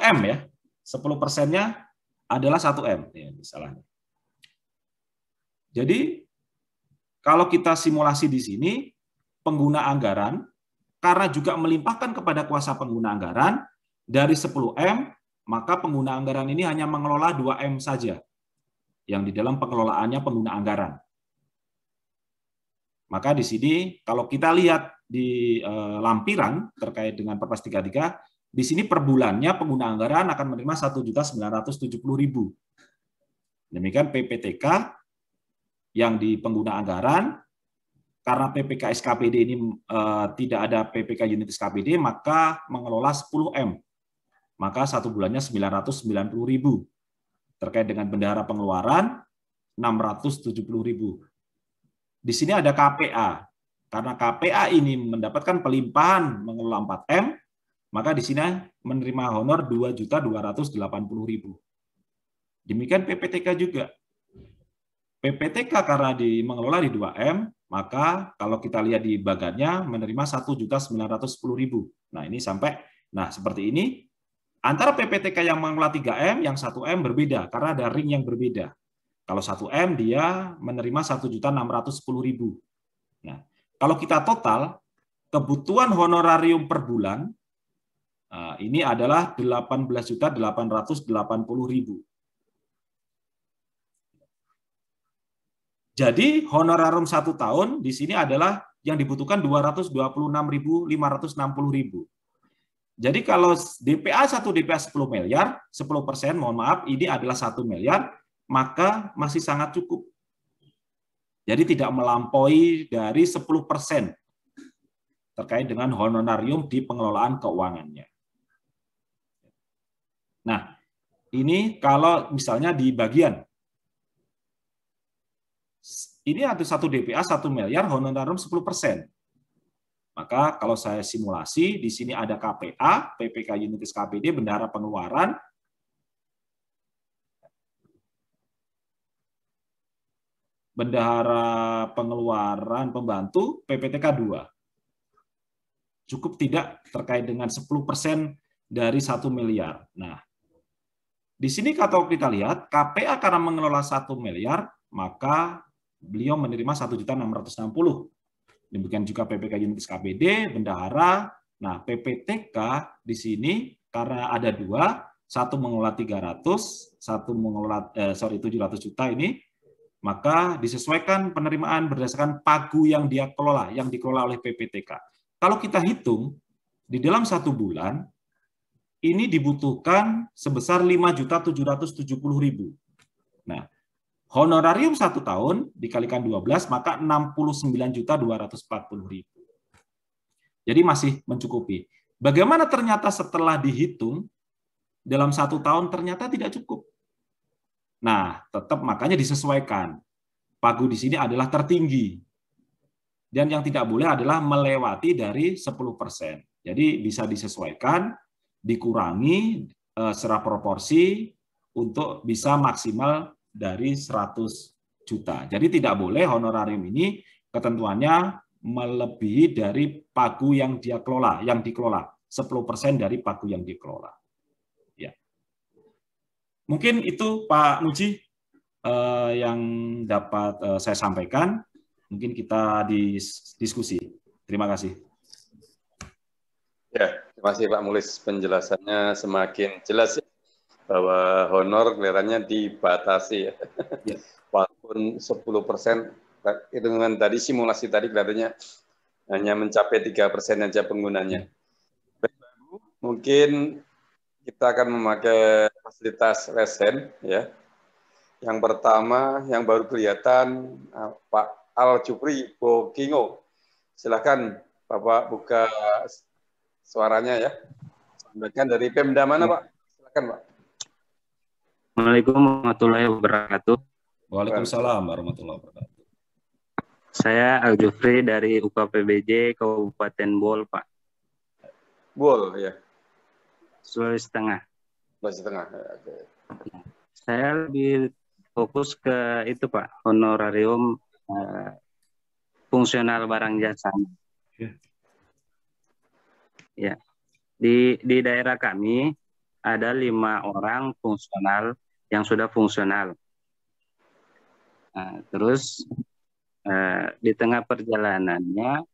M ya. 10%-nya adalah 1 M. Ya, misalnya. Jadi, kalau kita simulasi di sini, pengguna anggaran, karena juga melimpahkan kepada kuasa pengguna anggaran, dari 10 M, maka pengguna anggaran ini hanya mengelola 2 M saja, yang di dalam pengelolaannya pengguna anggaran. Maka di sini, kalau kita lihat di lampiran terkait dengan Perpres 33, di sini per bulannya pengguna anggaran akan menerima 1.970.000. Demikian PPTK yang di pengguna anggaran, karena PPK SKPD ini tidak ada PPK unit SKPD, maka mengelola 10 M. Maka 1 bulannya 990.000. Terkait dengan bendahara pengeluaran, 670.000. Di sini ada KPA. Karena KPA ini mendapatkan pelimpahan mengelola 4 M, maka di sini menerima honor 2.280.000. Demikian PPTK juga. PPTK karena mengelola di 2 M, maka kalau kita lihat di bagannya menerima 1.910.000. Nah, ini sampai seperti ini. Antara PPTK yang mengelola 3 M, yang 1 M berbeda karena ada ring yang berbeda. Kalau 1 M dia menerima 1.610.000. Nah, kalau kita total kebutuhan honorarium per bulan ini adalah 18.880.000. Jadi honorarium 1 tahun di sini adalah yang dibutuhkan 226.560.000. Jadi kalau DPA 1 DPA 10 miliar, 10%, mohon maaf, ini adalah 1 miliar, maka masih sangat cukup. Jadi tidak melampaui dari 10% terkait dengan honorarium di pengelolaan keuangannya. Nah, ini kalau misalnya di bagian ini ada 1 DPA 1 miliar, honorarium 10%. Maka kalau saya simulasi, di sini ada KPA, PPK unit SKPD, bendahara pengeluaran, bendahara pengeluaran pembantu, PPTK 2. Cukup tidak terkait dengan 10% dari 1 miliar. Nah, di sini kalau kita lihat, KPA karena mengelola 1 miliar, maka beliau menerima 1.660.000. Demikian juga PPK unit SKPD, bendahara. Nah, PPTK di sini karena ada 2, satu mengelola 300, satu mengelola 700 juta ini, maka disesuaikan penerimaan berdasarkan pagu yang dia kelola, yang dikelola oleh PPTK. Kalau kita hitung di dalam 1 bulan ini dibutuhkan sebesar 5.770.000. Nah, honorarium 1 tahun dikalikan 12, maka 69.240.000. Jadi masih mencukupi. Bagaimana ternyata setelah dihitung, dalam 1 tahun ternyata tidak cukup. Nah, tetap makanya disesuaikan. Pagu di sini adalah tertinggi. Dan yang tidak boleh adalah melewati dari 10%. Jadi bisa disesuaikan, dikurangi secara proporsi untuk bisa maksimal dari 100 juta. Jadi tidak boleh honorarium ini ketentuannya melebihi dari pagu yang dia kelola, yang dikelola, 10% dari pagu yang dikelola. Ya. Mungkin itu Pak Nuji yang dapat saya sampaikan. Mungkin kita diskusi. Terima kasih. Ya, terima kasih Pak Mulis. Penjelasannya semakin jelas ya. Bahwa honor kelihatannya dibatasi ya. Yes. Walaupun 10%, hitungan tadi, simulasi tadi kelihatannya hanya mencapai 3% saja penggunanya. Mungkin kita akan memakai fasilitas resen ya. Yang pertama, yang baru kelihatan, Pak Al Jupri Bogingo. Silakan Bapak buka suaranya ya. Sampaikan dari Pemda mana Pak? Silakan Pak. Assalamualaikum warahmatullahi wabarakatuh. Waalaikumsalam warahmatullahi wabarakatuh. Saya Al Jufri dari UKPBJ Kabupaten Bol, Pak. Bol, ya. Sulawesi Tengah. Sulawesi Tengah. Ya, oke. Saya lebih fokus ke itu, Pak, honorarium fungsional barang jasa. Ya. Di daerah kami ada 5 orang fungsional yang sudah fungsional. Nah, terus di tengah perjalanannya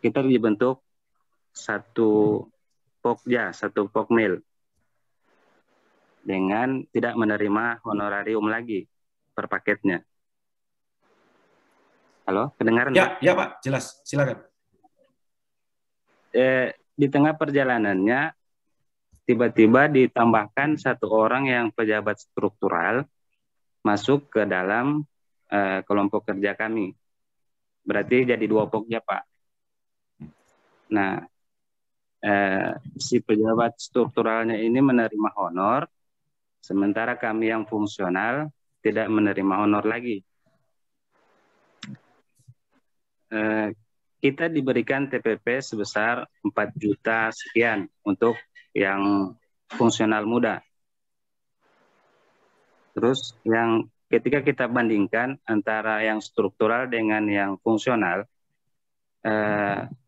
kita dibentuk satu pokja, satu pokmil dengan tidak menerima honorarium lagi per paketnya. Halo, kedengaran? Ya, Pak? Ya Pak, jelas. Silakan. Di tengah perjalanannya tiba-tiba ditambahkan 1 orang yang pejabat struktural masuk ke dalam kelompok kerja kami. Berarti jadi 2 pokja, Pak. Nah, si pejabat strukturalnya ini menerima honor, sementara kami yang fungsional tidak menerima honor lagi. Kita diberikan TPP sebesar 4 juta sekian untuk yang fungsional muda. Terus yang ketika kita bandingkan antara yang struktural dengan yang fungsional,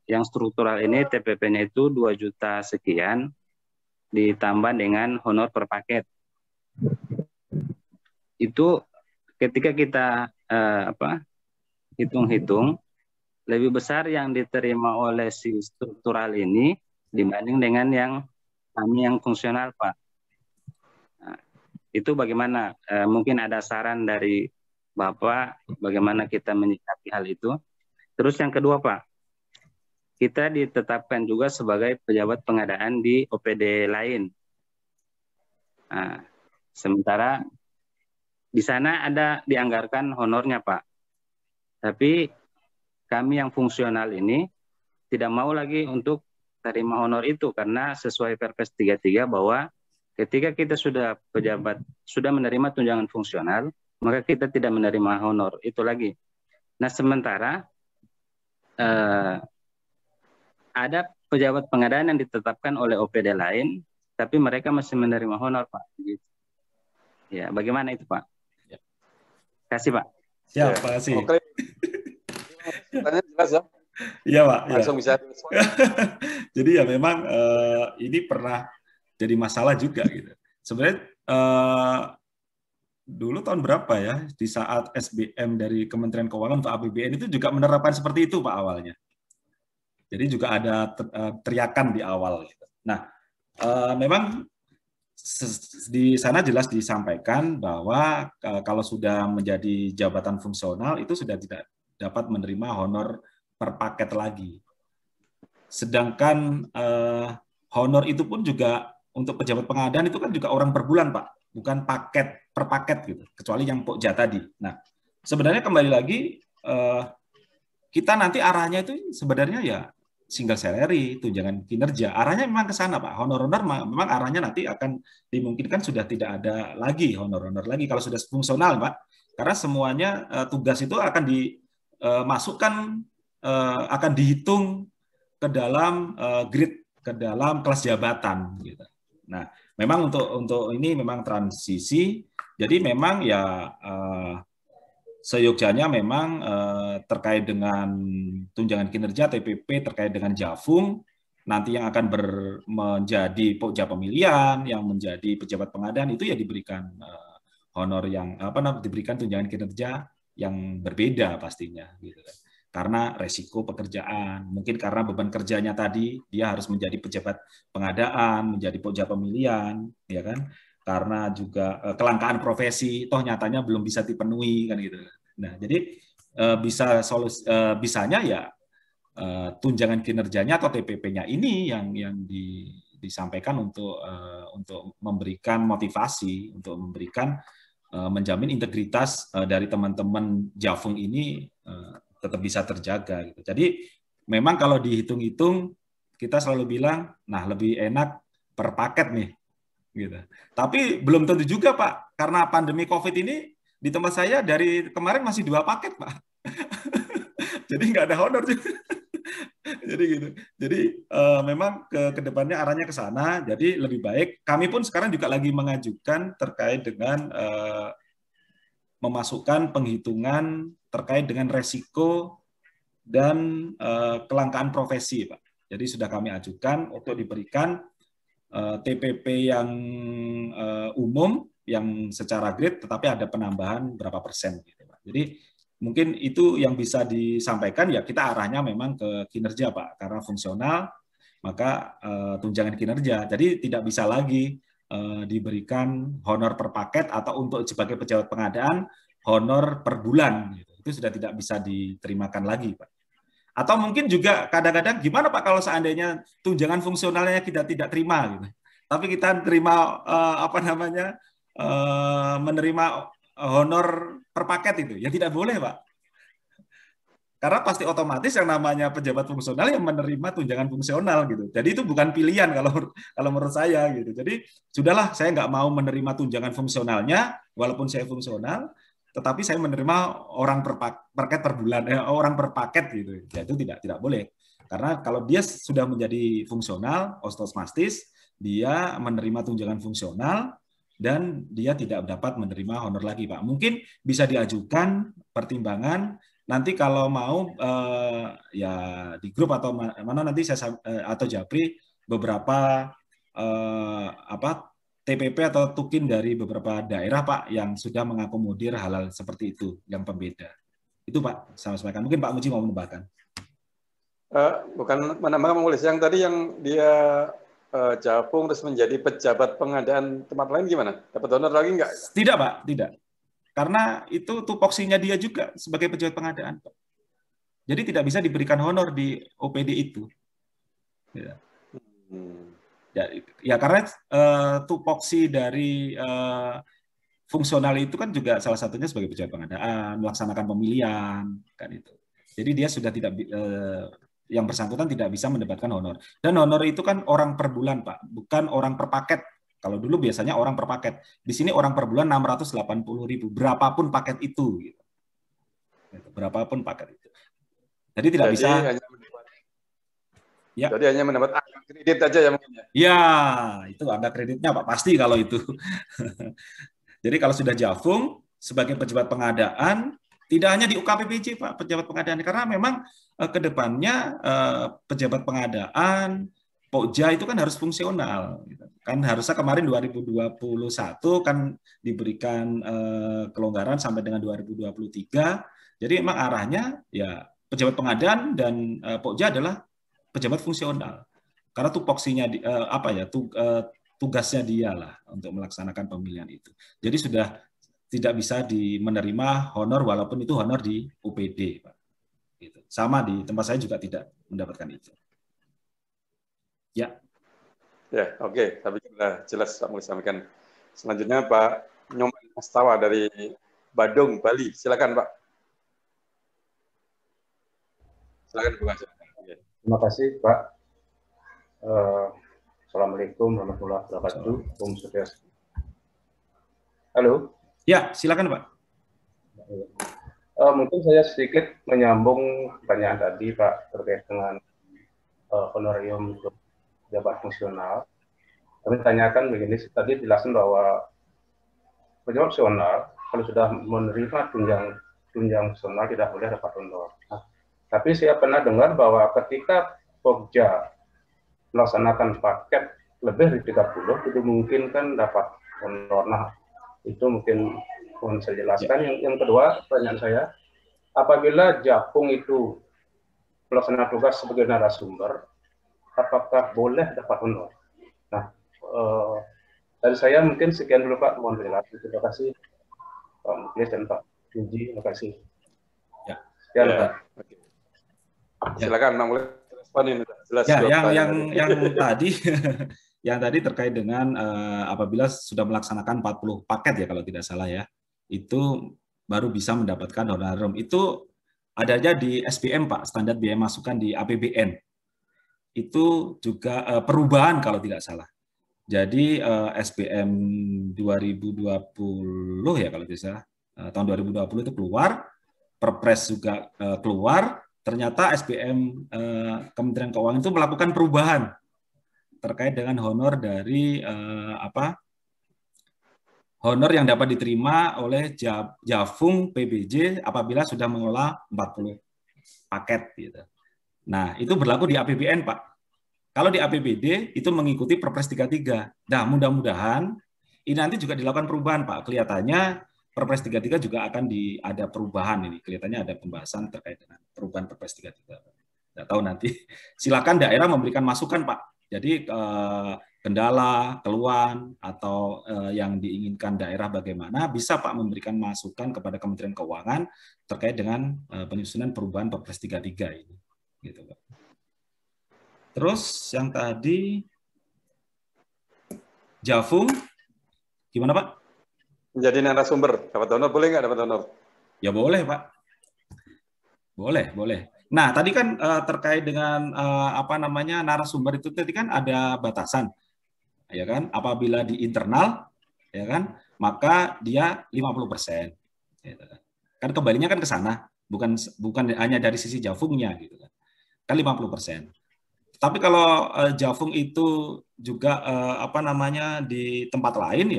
yang struktural ini TPP-nya itu 2 juta sekian ditambah dengan honor per paket. Itu ketika kita hitung-hitung, lebih besar yang diterima oleh si struktural ini dibanding dengan yang kami yang fungsional, Pak. Nah, itu bagaimana? Mungkin ada saran dari Bapak bagaimana kita menyikapi hal itu. Terus yang kedua, Pak, kita ditetapkan juga sebagai pejabat pengadaan di OPD lain. Nah, sementara di sana ada dianggarkan honornya, Pak. Tapi kami yang fungsional ini tidak mau lagi untuk terima honor itu karena sesuai Perpres 33 bahwa ketika kita sudah menerima tunjangan fungsional, maka kita tidak menerima honor itu lagi. Nah, sementara ada pejabat pengadaan yang ditetapkan oleh OPD lain, tapi mereka masih menerima honor, Pak. Ya, bagaimana itu, Pak? Ya. Kasih, Pak. Siap, Pak. Kasih. Oke. Pertanyaan jelas ya? Iya, Pak. Langsung bisa. Jadi ya memang ini pernah jadi masalah juga gitu. Sebenarnya dulu tahun berapa ya, di saat SBM dari Kementerian Keuangan untuk APBN itu juga menerapkan seperti itu, Pak, awalnya. Jadi juga ada teriakan di awal. Gitu. Nah, memang di sana jelas disampaikan bahwa kalau sudah menjadi jabatan fungsional itu sudah tidak dapat menerima honor per paket lagi. Sedangkan honor itu pun juga untuk pejabat pengadaan itu kan juga orang per bulan, Pak, bukan paket per paket gitu, kecuali yang pokja tadi. Nah, sebenarnya kembali lagi kita nanti arahnya itu sebenarnya ya single salary, tunjangan kinerja. Arahnya memang ke sana, Pak. Honor-honor memang arahnya nanti akan dimungkinkan sudah tidak ada lagi honor-honor lagi kalau sudah fungsional, Pak. Karena semuanya tugas itu akan dimasukkan, akan dihitung ke dalam grid, ke dalam kelas jabatan. Gitu. Nah, memang untuk ini memang transisi. Jadi memang ya seyogjanya memang terkait dengan tunjangan kinerja TPP terkait dengan Jafung nanti yang akan menjadi pokja pemilihan, yang menjadi pejabat pengadaan itu ya diberikan honor yang diberikan tunjangan kinerja yang berbeda pastinya gitu kan. Karena resiko pekerjaan, mungkin karena beban kerjanya tadi dia harus menjadi pejabat pengadaan, menjadi pokja pemilihan, ya kan? Karena juga kelangkaan profesi, toh nyatanya belum bisa dipenuhi kan gitu. Nah, jadi bisanya ya tunjangan kinerjanya atau TPP-nya ini yang disampaikan untuk memberikan motivasi, untuk memberikan menjamin integritas dari teman-teman Jafung ini tetap bisa terjaga gitu. Jadi memang kalau dihitung-hitung kita selalu bilang, nah lebih enak per paket nih gitu. Tapi belum tentu juga Pak, karena pandemi COVID ini di tempat saya dari kemarin masih 2 paket Pak. Jadi nggak ada honor juga. Jadi gitu. Jadi memang ke depannya arahnya ke sana. Jadi lebih baik. Kami pun sekarang juga lagi mengajukan terkait dengan memasukkan penghitungan terkait dengan resiko dan kelangkaan profesi, Pak. Jadi sudah kami ajukan untuk diberikan TPP yang umum yang secara grade, tetapi ada penambahan berapa persen. Gitu, Pak. Jadi mungkin itu yang bisa disampaikan, ya kita arahnya memang ke kinerja Pak, karena fungsional maka tunjangan kinerja. Jadi tidak bisa lagi diberikan honor per paket atau untuk sebagai pejabat pengadaan honor per bulan. Gitu. Itu sudah tidak bisa diterimakan lagi Pak. Atau mungkin juga kadang-kadang gimana Pak kalau seandainya tunjangan fungsionalnya kita tidak terima, gitu. Tapi kita terima menerima honor per paket itu, ya tidak boleh Pak. Karena pasti otomatis yang namanya pejabat fungsional yang menerima tunjangan fungsional gitu. Jadi itu bukan pilihan kalau menurut saya gitu. Jadi sudahlah, saya nggak mau menerima tunjangan fungsionalnya walaupun saya fungsional, tetapi saya menerima orang per paket per bulan, orang per paket gitu. Ya itu tidak boleh. Karena kalau dia sudah menjadi fungsional, otomatis dia menerima tunjangan fungsional dan dia tidak dapat menerima honor lagi Pak. Mungkin bisa diajukan pertimbangan. Nanti kalau mau ya di grup atau mana nanti saya atau Japri beberapa TPP atau tukin dari beberapa daerah Pak yang sudah mengakomodir hal-hal seperti itu yang pembeda. Itu Pak, saya sampaikan. Mungkin Pak Muji mau menambahkan. Bukan menambahkan menulis yang tadi yang dia Jafung terus menjadi pejabat pengadaan tempat lain gimana? Dapat honor lagi nggak? Tidak Pak, tidak. Karena itu tupoksinya dia juga sebagai pejabat pengadaan, Pak. Jadi tidak bisa diberikan honor di OPD itu. Ya, ya karena tupoksi dari fungsional itu kan juga salah satunya sebagai pejabat pengadaan, melaksanakan pemilihan, kan itu. Jadi dia sudah tidak yang bersangkutan tidak bisa mendapatkan honor. Dan honor itu kan orang per bulan, Pak, bukan orang per paket. Kalau dulu biasanya orang per paket. Di sini orang per bulan 680.000. Berapapun paket itu. Gitu. Berapapun paket itu. Jadi tidak bisa. Jadi hanya mendapat angka kredit aja ya mungkin ya? Ya, itu angka kreditnya Pak. Pasti kalau itu. Jadi kalau sudah Jafung sebagai pejabat pengadaan, tidak hanya di UKPPJ Pak, pejabat pengadaan. Karena memang ke depannya pejabat pengadaan, Pokja itu kan harus fungsional. Kan harusnya kemarin 2021 kan diberikan kelonggaran sampai dengan 2023. Jadi memang arahnya ya pejabat pengadaan dan Pokja adalah pejabat fungsional. Karena tupoksinya tugasnya dia lah untuk melaksanakan pemilihan itu. Jadi sudah tidak bisa menerima honor walaupun itu honor di UPD, Pak. Gitu. Sama di tempat saya juga tidak mendapatkan itu. Ya. Ya, oke. Tapi sudah jelas Pak Mulya sampaikan. Selanjutnya Pak Nyoman Astawa dari Badung, Bali. Silakan Pak. Silakan Pak. Terima kasih Pak. Assalamualaikum warahmatullahi wabarakatuh. Om Sukses. Halo. Ya, silakan Pak. Mungkin saya sedikit menyambung pertanyaan tadi Pak terkait dengan honorarium untuk pejabat fungsional. Kami tanyakan begini, tadi jelasin bahwa pejabat fungsional kalau sudah menerima tunjangan fungsional tidak boleh dapat honor. Nah, tapi saya pernah dengar bahwa ketika Pokja melaksanakan paket lebih dari 30 itu mungkin kan dapat honor. Nah, itu mungkin mohon saya jelaskan. Yang kedua, pertanyaan saya, apabila Jafung itu pelaksana tugas sebagai narasumber, apakah boleh dapat honor? Nah, dari saya mungkin sekian dulu Pak, mohon penjelasan. Terima kasih Pak Muklis dan Pak Muji, terima kasih. Ya. Sekian Pak. Okay. Silakan Pak Mulya. Jelas ya, yang tadi yang tadi terkait dengan apabila sudah melaksanakan 40 paket ya kalau tidak salah ya, itu baru bisa mendapatkan honorarium. Itu ada aja di SBM Pak, standar biaya masukan di APBN. Itu juga perubahan kalau tidak salah. Jadi SBM 2020 ya kalau tidak salah, tahun 2020 itu keluar, Perpres juga keluar, ternyata SBM Kementerian Keuangan itu melakukan perubahan terkait dengan honor dari honor yang dapat diterima oleh Jafung PBJ apabila sudah mengelola 40 paket gitu. Nah, itu berlaku di APBN, Pak. Kalau di APBD itu mengikuti Perpres 33. Nah, mudah-mudahan ini nanti juga dilakukan perubahan, Pak. Kelihatannya Perpres 33 juga akan ada perubahan ini. Kelihatannya ada pembahasan terkait dengan perubahan Perpres 33. Nggak tahu nanti. Silakan daerah memberikan masukan, Pak. Jadi kendala, keluhan, atau yang diinginkan daerah bagaimana, bisa Pak memberikan masukan kepada Kementerian Keuangan terkait dengan penyusunan perubahan Perpres 33 ini. Gitu, Pak. Terus yang tadi Jafung, gimana Pak? Menjadi narasumber, dapat honor boleh nggak dapat honor? Ya boleh Pak, boleh, boleh. Nah tadi kan terkait dengan narasumber itu tadi kan ada batasan, ya kan? Apabila di internal, ya kan, maka dia 50%. Gitu kan. Kan kembalinya kan ke sana, bukan hanya dari sisi Jafungnya gitu kan. Kan 50%. Tapi kalau Jafung itu juga di tempat lain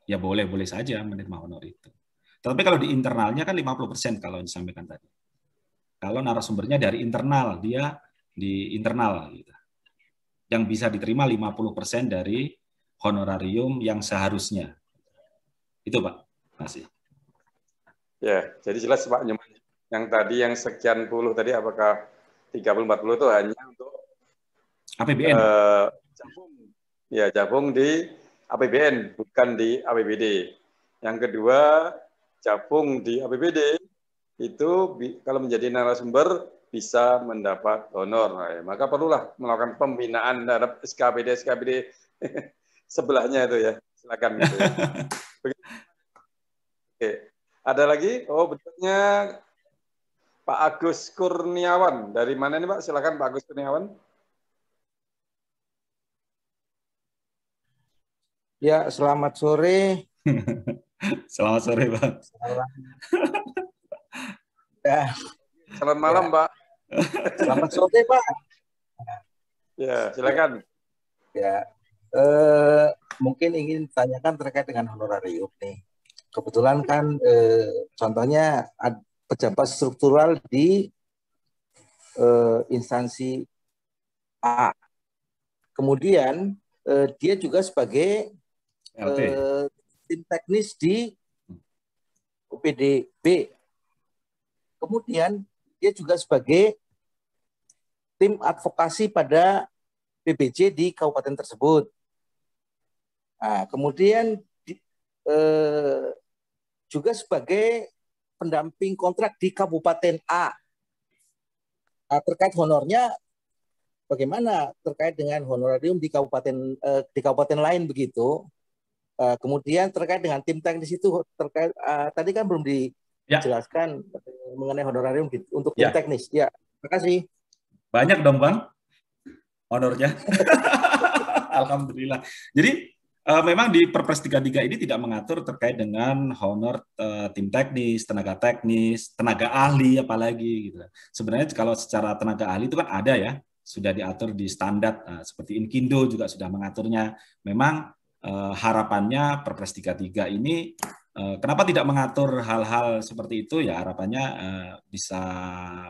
ya boleh saja menerima honor itu. Tapi kalau di internalnya kan 50% kalau disampaikan tadi. Kalau narasumbernya dari internal, dia di internal gitu. Yang bisa diterima 50% dari honorarium yang seharusnya. Itu Pak. Masih. Ya, jadi jelas Pak Nyoman. Yang tadi yang sekian puluh tadi apakah 30-40 itu hanya untuk APBN. Jabung di APBN, bukan di APBD. Yang kedua, Jabung di APBD itu kalau menjadi narasumber bisa mendapat honor. Nah, maka perlulah melakukan pembinaan terhadap SKPD sebelahnya itu ya. Silakan gitu ya. Oke. Ada lagi? Oh, betulnya Pak Agus Kurniawan. Dari mana nih Pak? Silakan Pak Agus Kurniawan. Ya, selamat sore. Selamat sore, Pak. Selamat malam, Pak. Selamat sore, Pak. Ya, silakan. Ya, mungkin ingin tanyakan terkait dengan honorarium nih. Kebetulan kan contohnya pejabat struktural di instansi A. Kemudian dia juga sebagai tim teknis di UPDB. Kemudian dia juga sebagai tim advokasi pada PBJ di kabupaten tersebut. Nah, kemudian juga sebagai pendamping kontrak di Kabupaten A. Nah, terkait honornya, bagaimana terkait dengan honorarium di kabupaten lain begitu? Kemudian terkait dengan tim teknis itu terkait tadi kan belum dijelaskan mengenai honorarium untuk tim teknis. Ya, terima kasih. Banyak dong Bang honornya. Alhamdulillah. Jadi memang di Perpres 33 ini tidak mengatur terkait dengan honor tim teknis, tenaga ahli apalagi gitu. Sebenarnya kalau secara tenaga ahli itu kan ada ya, sudah diatur di standar seperti Inkindo juga sudah mengaturnya. Memang harapannya Perpres 33 ini kenapa tidak mengatur hal-hal seperti itu ya, harapannya bisa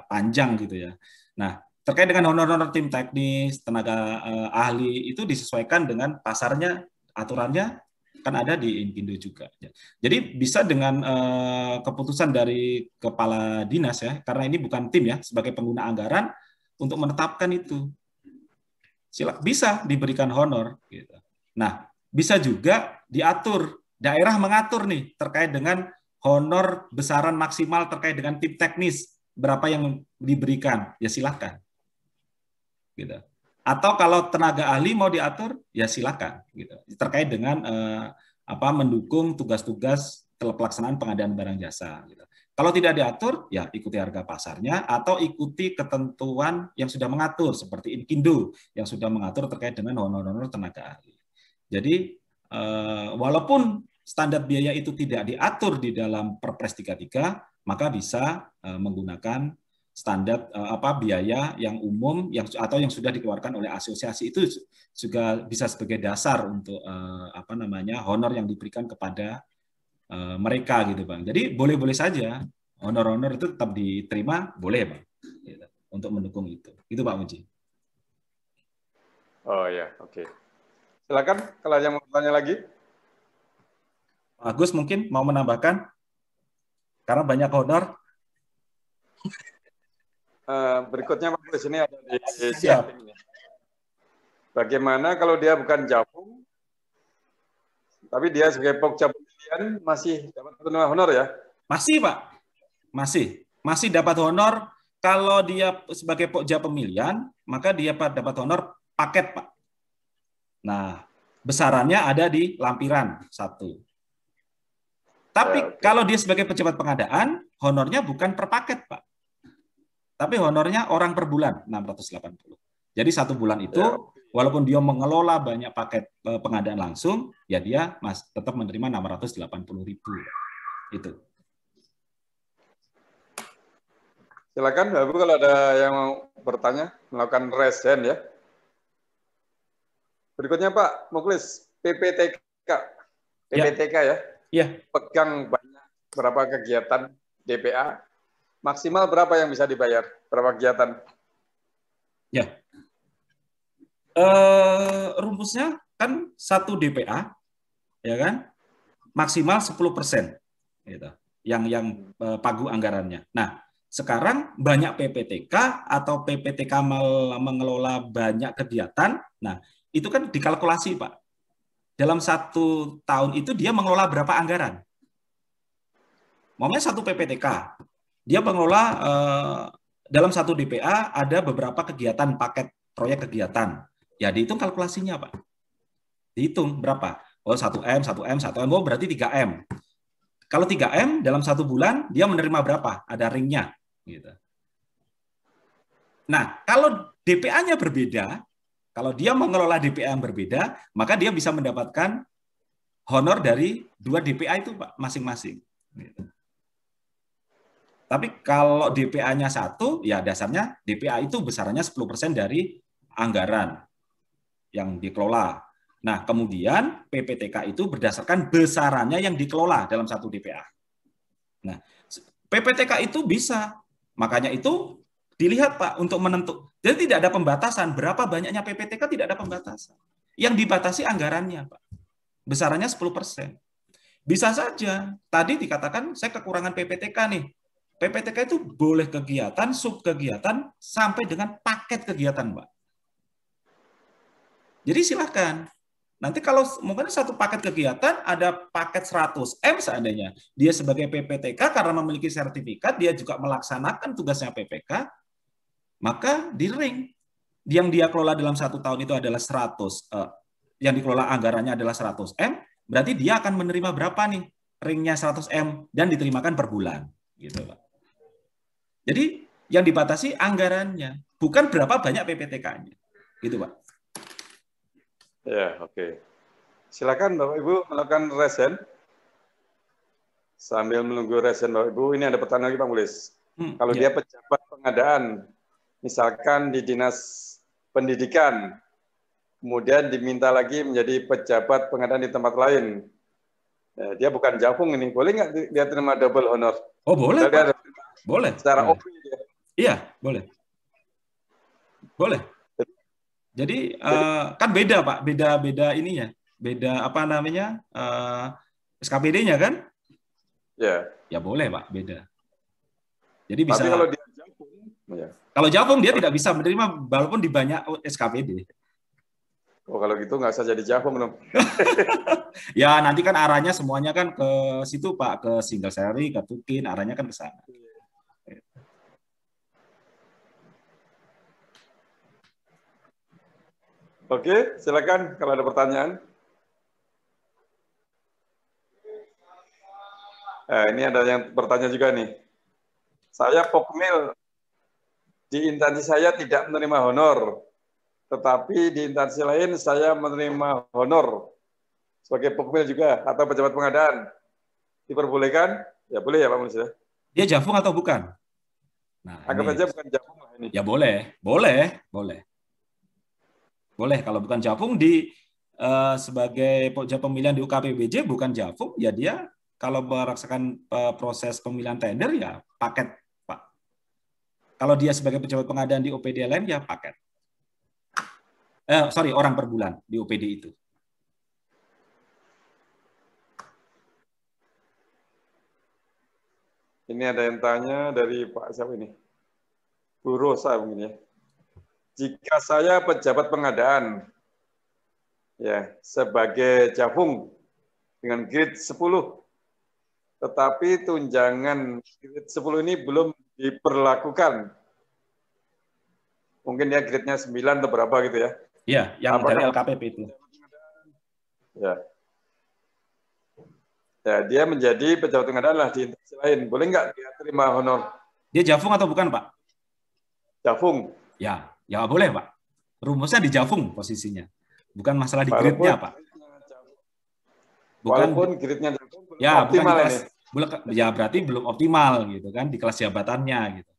panjang gitu ya. Nah, terkait dengan honor-honor tim teknis, tenaga ahli itu disesuaikan dengan pasarnya, aturannya kan ada di Inkindo juga. Jadi bisa dengan keputusan dari kepala dinas ya, karena ini bukan tim ya, sebagai pengguna anggaran untuk menetapkan itu. Bisa diberikan honor gitu. Nah, bisa juga diatur, daerah mengatur nih terkait dengan honor besaran maksimal terkait dengan tim teknis, berapa yang diberikan, ya silakan. Gitu. Atau kalau tenaga ahli mau diatur, ya silakan. Gitu. Terkait dengan mendukung tugas-tugas pelaksanaan pengadaan barang jasa. Gitu. Kalau tidak diatur, ya ikuti harga pasarnya atau ikuti ketentuan yang sudah mengatur seperti Inkindo yang sudah mengatur terkait dengan honor-honor tenaga ahli. Jadi walaupun standar biaya itu tidak diatur di dalam Perpres 33, maka bisa menggunakan standar biaya yang umum atau yang sudah dikeluarkan oleh asosiasi, itu juga bisa sebagai dasar untuk honor yang diberikan kepada mereka gitu Bang. Jadi boleh-boleh saja honor-honor itu tetap diterima, boleh Bang. Gitu, untuk mendukung itu. Itu Pak Muji. Oh ya, oke. Silakan kalau yang mau bertanya lagi. Agus mungkin mau menambahkan? Karena banyak honor. Berikutnya Pak Polis, ini ada di chatting ini. Bagaimana kalau dia bukan Japung, tapi dia sebagai Pokja pemilihan masih dapat honor ya? Masih Pak, masih dapat honor. Kalau dia sebagai Pokja pemilihan, maka dia dapat honor paket Pak. Nah, besarannya ada di lampiran 1. Tapi kalau dia sebagai pejabat pengadaan, honornya bukan per paket Pak. Tapi honornya orang per bulan, 680. Jadi 1 bulan itu, walaupun dia mengelola banyak paket pengadaan langsung, ya dia tetap menerima 680.000. Itu. Silakan, Bapak, kalau ada yang mau bertanya, melakukan raise hand ya. Berikutnya Pak Muklis, PPTK ya. Iya. Pegang banyak berapa kegiatan DPA, maksimal berapa yang bisa dibayar? Berapa kegiatan? Ya. Rumusnya kan 1 DPA, ya kan? Maksimal 10%. Gitu. Yang pagu anggarannya. Nah, sekarang banyak PPTK atau PPTK mengelola banyak kegiatan. Nah, itu kan dikalkulasi, Pak. Dalam 1 tahun itu dia mengelola berapa anggaran? Momennya 1 PPTK. Dia mengelola dalam 1 DPA ada beberapa kegiatan, paket proyek kegiatan. Ya dihitung kalkulasinya, Pak. Dihitung berapa? Oh 1M, 1M, 1M, oh berarti 3M. Kalau 3M dalam 1 bulan dia menerima berapa? Ada ringnya. Gitu. Nah, kalau DPA-nya berbeda, kalau dia mengelola DPA yang berbeda, maka dia bisa mendapatkan honor dari 2 DPA itu Pak, masing-masing. Gitu. Tapi kalau DPA-nya 1, ya dasarnya DPA itu besarannya 10% dari anggaran yang dikelola. Nah, kemudian PPTK itu berdasarkan besarannya yang dikelola dalam 1 DPA. Nah, PPTK itu bisa, makanya itu dilihat Pak untuk menentukan. Jadi tidak ada pembatasan berapa banyaknya PPTK, tidak ada pembatasan. Yang dibatasi anggarannya Pak. Besarannya 10%. Bisa saja tadi dikatakan saya kekurangan PPTK nih. PPTK itu boleh kegiatan, subkegiatan, sampai dengan paket kegiatan, Pak. Jadi silakan. Nanti kalau mungkin 1 paket kegiatan ada paket 100M seandainya. Dia sebagai PPTK karena memiliki sertifikat, dia juga melaksanakan tugasnya PPK, maka di ring. Yang dia kelola dalam 1 tahun itu adalah 100, yang dikelola anggarannya adalah 100M, berarti dia akan menerima berapa nih? Ringnya 100M dan diterimakan per bulan. Gitu, Pak. Jadi yang dibatasi anggarannya, bukan berapa banyak PPTK-nya. Gitu, Pak. Ya, oke. Silakan Bapak Ibu melakukan raise hand. Sambil menunggu raise hand Bapak Ibu, ini ada pertanyaan lagi Pak Mulis. Kalau dia pejabat pengadaan, misalkan di Dinas Pendidikan, kemudian diminta lagi menjadi pejabat pengadaan di tempat lain. Ya, dia bukan Japung ini, boleh nggak dia terima double honor? Oh boleh, Pak. Boleh. Secara boleh. OP ya? Iya, boleh. Boleh. Jadi kan beda Pak, beda ininya, beda apa namanya SKPD-nya kan? Ya. Ya boleh Pak, beda. Jadi bisa. Tapi kalau dia Japung, ya. Kalau Japung dia tidak bisa menerima walaupun di banyak SKPD. Oh kalau gitu nggak usah jadi Japung dong. Ya nanti kan arahnya semuanya kan ke situ Pak, ke single seri, ke Tukin, arahnya kan ke sana. Oke, silakan kalau ada pertanyaan. Ini ada yang bertanya juga nih. Saya Pokmil, di instansi saya tidak menerima honor, tetapi di instansi lain saya menerima honor sebagai Pokmil juga atau pejabat pengadaan. Diperbolehkan? Ya boleh ya Pak Mulus ya. Dia Javung atau bukan? Nah, anggap aja bukan Javung lah ini. Ya boleh. Boleh kalau bukan Javung sebagai pejabat pemilihan di UKPBJ bukan Javung, ya dia kalau merasakan proses pemilihan tender ya paket, Pak. Kalau dia sebagai pejabat pengadaan di OPD lain ya paket. Orang per bulan di OPD itu. Ini ada yang tanya dari Pak siapa ini? Bu Rosa mungkin ya. Jika saya pejabat pengadaan ya sebagai Javung dengan grade 10, tetapi tunjangan grade 10 ini belum diperlakukan. Mungkin ya grade-nya 9 atau berapa gitu ya. Iya, yang dari LKPP itu. Ya. Ya, dia menjadi pejabat pengadaan lah di instansi lain. Boleh nggak dia terima honor? Dia Javung atau bukan, Pak? Javung. Ya boleh, Pak. Rumusnya di Javung posisinya. Bukan masalah di grade-nya, Pak. Walaupun grade-nya ya, optimal bukan ini. Ya berarti belum optimal gitu kan di kelas jabatannya gitu.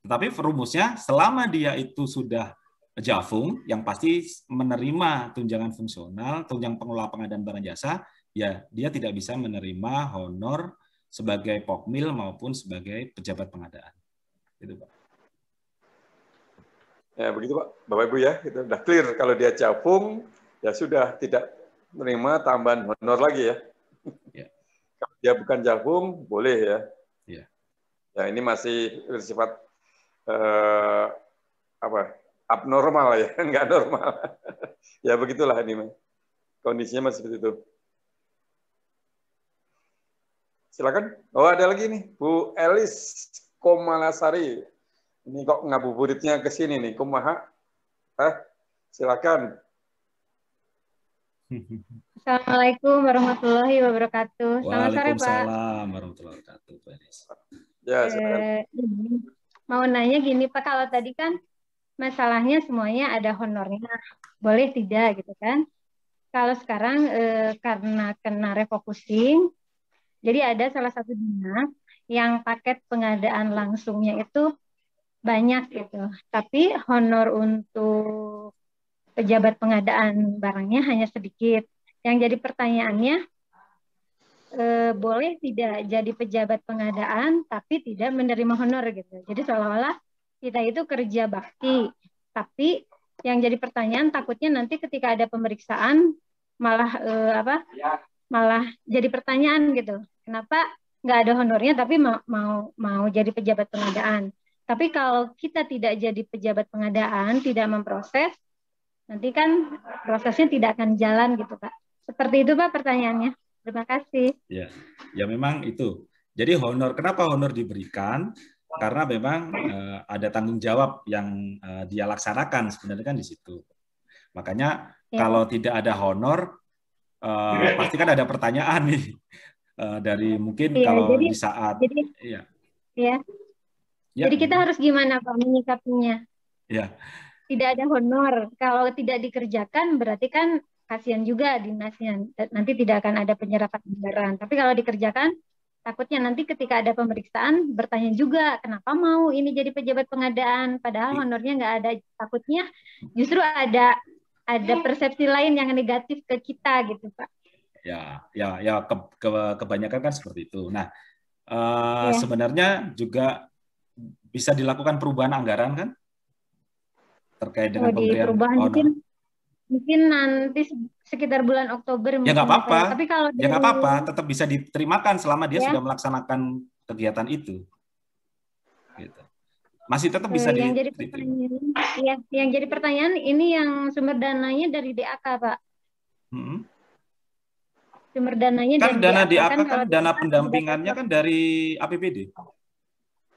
Tetapi rumusnya selama dia itu sudah Javung yang pasti menerima tunjangan fungsional, tunjangan pengelola pengadaan barang jasa, ya dia tidak bisa menerima honor sebagai Pokmil maupun sebagai pejabat pengadaan. Gitu, Pak. Ya begitu Pak, Bapak Ibu ya, itu sudah clear. Kalau dia Javung, ya sudah tidak menerima tambahan honor lagi ya. Ya. Kalau dia bukan Javung, boleh ya. Ya. Ya ini masih bersifat abnormal ya, nggak normal. Ya begitulah ini, kondisinya masih seperti itu. Silakan. Oh ada lagi nih, Bu Elis Komalasari. Ini kok ngabuburitnya ke sini nih, kumaha? Silakan. Assalamualaikum warahmatullahi wabarakatuh. Selamat sore, Pak. Waalaikumsalam warahmatullahi wabarakatuh. Ya, silakan. Mau nanya gini, Pak, kalau tadi kan masalahnya semuanya ada honornya, boleh tidak gitu kan? Kalau sekarang karena kena refocusing, jadi ada salah satu dinas yang paket pengadaan langsungnya itu banyak gitu, tapi honor untuk pejabat pengadaan barangnya hanya sedikit. Yang jadi pertanyaannya, boleh tidak jadi pejabat pengadaan tapi tidak menerima honor gitu. Jadi seolah-olah kita itu kerja bakti, tapi yang jadi pertanyaan takutnya nanti ketika ada pemeriksaan malah malah jadi pertanyaan gitu. Kenapa nggak ada honornya tapi mau jadi pejabat pengadaan? Tapi kalau kita tidak jadi pejabat pengadaan, tidak memproses, nanti kan prosesnya tidak akan jalan gitu, Pak. Seperti itu, Pak, pertanyaannya. Terima kasih. Ya memang itu. Jadi kenapa honor diberikan? Karena memang ada tanggung jawab yang dia laksanakan sebenarnya kan di situ. Makanya kalau tidak ada honor, pasti kan ada pertanyaan nih dari mungkin kalau di saat Jadi kita harus gimana Pak menyikapinya? Ya. Tidak ada honor. Kalau tidak dikerjakan berarti kan kasihan juga dinasnya. Nanti tidak akan ada penyerapan anggaran. Tapi kalau dikerjakan, takutnya nanti ketika ada pemeriksaan bertanya juga kenapa mau ini jadi pejabat pengadaan padahal honornya nggak ada. Takutnya justru ada persepsi lain yang negatif ke kita gitu Pak. Kebanyakan kan seperti itu. Nah, sebenarnya juga bisa dilakukan perubahan anggaran kan terkait dengan pemberian honor. Mungkin nanti sekitar bulan Oktober. Ya nggak apa-apa. Tapi kalau nggak apa-apa, tetap bisa diterimakan selama dia sudah melaksanakan kegiatan itu. Gitu. Masih tetap bisa yang jadi pertanyaan ini yang sumber dananya dari DAK, Pak. Sumber dananya kan dari dana DAK kan dana pendampingannya kan dari APBD.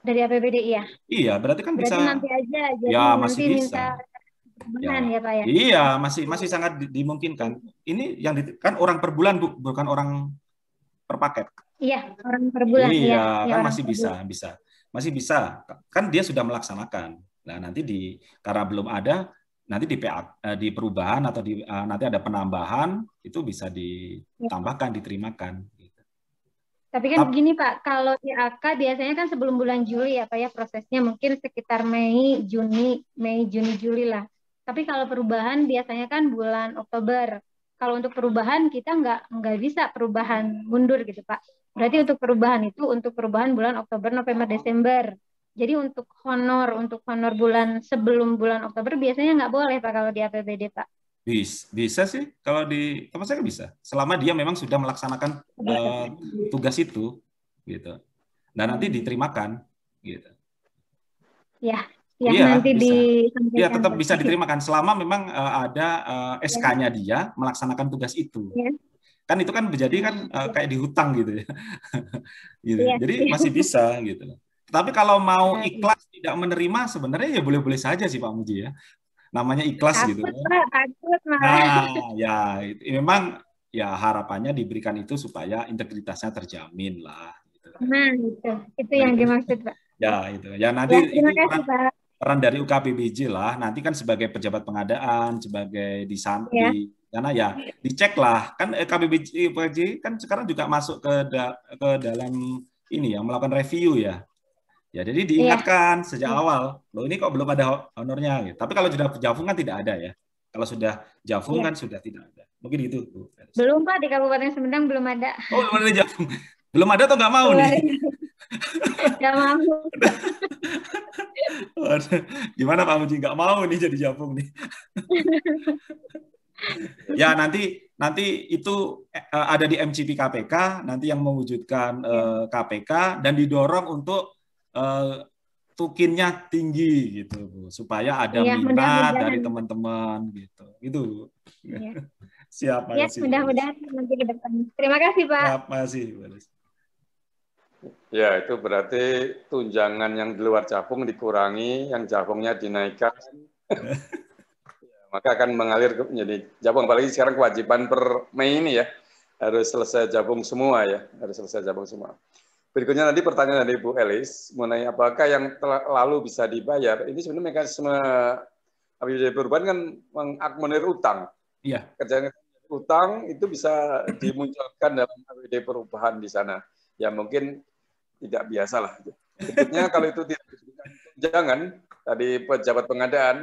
Dari APBD iya. Iya, berarti kan berarti bisa. Nanti aja. Jadi ya masih nanti bisa. Ya Pak ya. Iya, masih sangat dimungkinkan. Ini yang kan orang per bulan, Bu, bukan orang per paket. Iya, orang per bulan. Iya, Ya, kan orang masih per bisa, bulan. masih bisa. Kan dia sudah melaksanakan. Nah, nanti karena belum ada, nanti di perubahan atau nanti ada penambahan, itu bisa ditambahkan, diterimakan. Gitu. Tapi kan begini Pak, kalau di AK biasanya kan sebelum bulan Juli ya Pak ya prosesnya mungkin sekitar Mei, Juni, Juli lah. Tapi kalau perubahan biasanya kan bulan Oktober. Kalau untuk perubahan kita nggak bisa perubahan mundur gitu Pak. Berarti untuk perubahan bulan Oktober, November, Desember. Jadi untuk honor bulan sebelum bulan Oktober biasanya nggak boleh Pak kalau di APBD Pak. Bisa sih, kalau di tempat saya bisa. Selama dia memang sudah melaksanakan tugas itu, gitu. Dan nanti diterimakan, gitu. Ya, iya, nanti dia tetap bisa diterimakan selama memang ada SK-nya dia melaksanakan tugas itu. Ya. Kan itu kan menjadi kan kayak dihutang gitu ya. Gitu. Ya. Jadi masih bisa gitu. Tapi kalau mau ikhlas tidak menerima sebenarnya ya boleh-boleh saja sih Pak Muji ya. Namanya ikhlas takut, gitu. Takut malah. Nah, ya memang ya harapannya diberikan itu supaya integritasnya terjamin lah. Gitu. Nah, itu yang dimaksud Pak. Ya itu. Ya nanti ya, terima kasih, Pak. Peran dari UKPBJ lah. Nanti kan sebagai pejabat pengadaan, sebagai karena ya dicek lah. Kan UKPBJ kan sekarang juga masuk ke dalam ini ya melakukan review ya. Ya, jadi diingatkan sejak awal, loh ini kok belum ada honornya. Gitu. Tapi kalau sudah Jafung kan tidak ada ya. Kalau sudah Jafung kan sudah tidak ada. Mungkin itu. Bu. Belum Pak, di Kabupaten Sumedang belum ada. Oh, belum ada Jafung. Belum ada atau nggak mau nih? Nggak mau. Gimana Pak Muji? Nggak mau nih jadi Jafung nih. Ya nanti itu ada di MCP KPK, nanti yang mewujudkan KPK dan didorong untuk tukinnya tinggi gitu Bu, supaya ada minat dari teman-teman gitu. Itu. Ya. Siap, ya, mudah-mudahan nanti ke depan. Terima kasih Pak. Terima kasih. Ya, itu berarti tunjangan yang di luar Jafung dikurangi, yang Jafungnya dinaikkan. Maka akan mengalir menjadi Jafung. Apalagi sekarang kewajiban per Mei ini ya, harus selesai Jafung semua ya, harus selesai Jafung semua. Berikutnya nanti pertanyaan dari Bu Elis mengenai apakah yang lalu bisa dibayar. Ini sebenarnya mekanisme APBD perubahan kan mengakomodir utang. Iya. Kerjaan utang itu bisa dimunculkan dalam APBD perubahan di sana. Ya mungkin tidak biasa lah. Berikutnya kalau itu tidak diberikan tunjangan tadi pejabat pengadaan,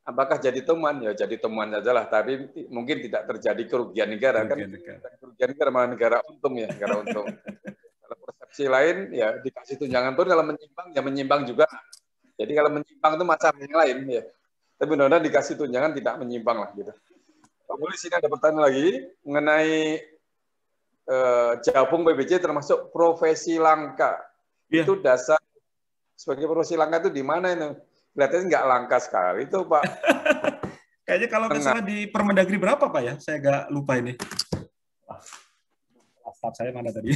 apakah jadi temuan? Ya jadi temuan saja lah. Tapi mungkin tidak terjadi kerugian negara kan? Kerugian negara malah negara untung ya, negara untung. Persepsi lain ya dikasih tunjangan pun kalau menyimpang ya menyimpang juga. Jadi kalau menyimpang itu masalah yang lain ya. Tapi mudah-mudahan dikasih tunjangan tidak menyimpang lah gitu. Pak Muly, sini ada pertanyaan lagi mengenai Jafung PBJ termasuk profesi langka. Yeah. Itu dasar sebagai profesi langka itu di mana itu? Kelihatannya nggak langka sekali itu Pak. Kayaknya kalau misalnya di Permendagri berapa Pak ya? Saya nggak lupa ini. Staf saya mana tadi?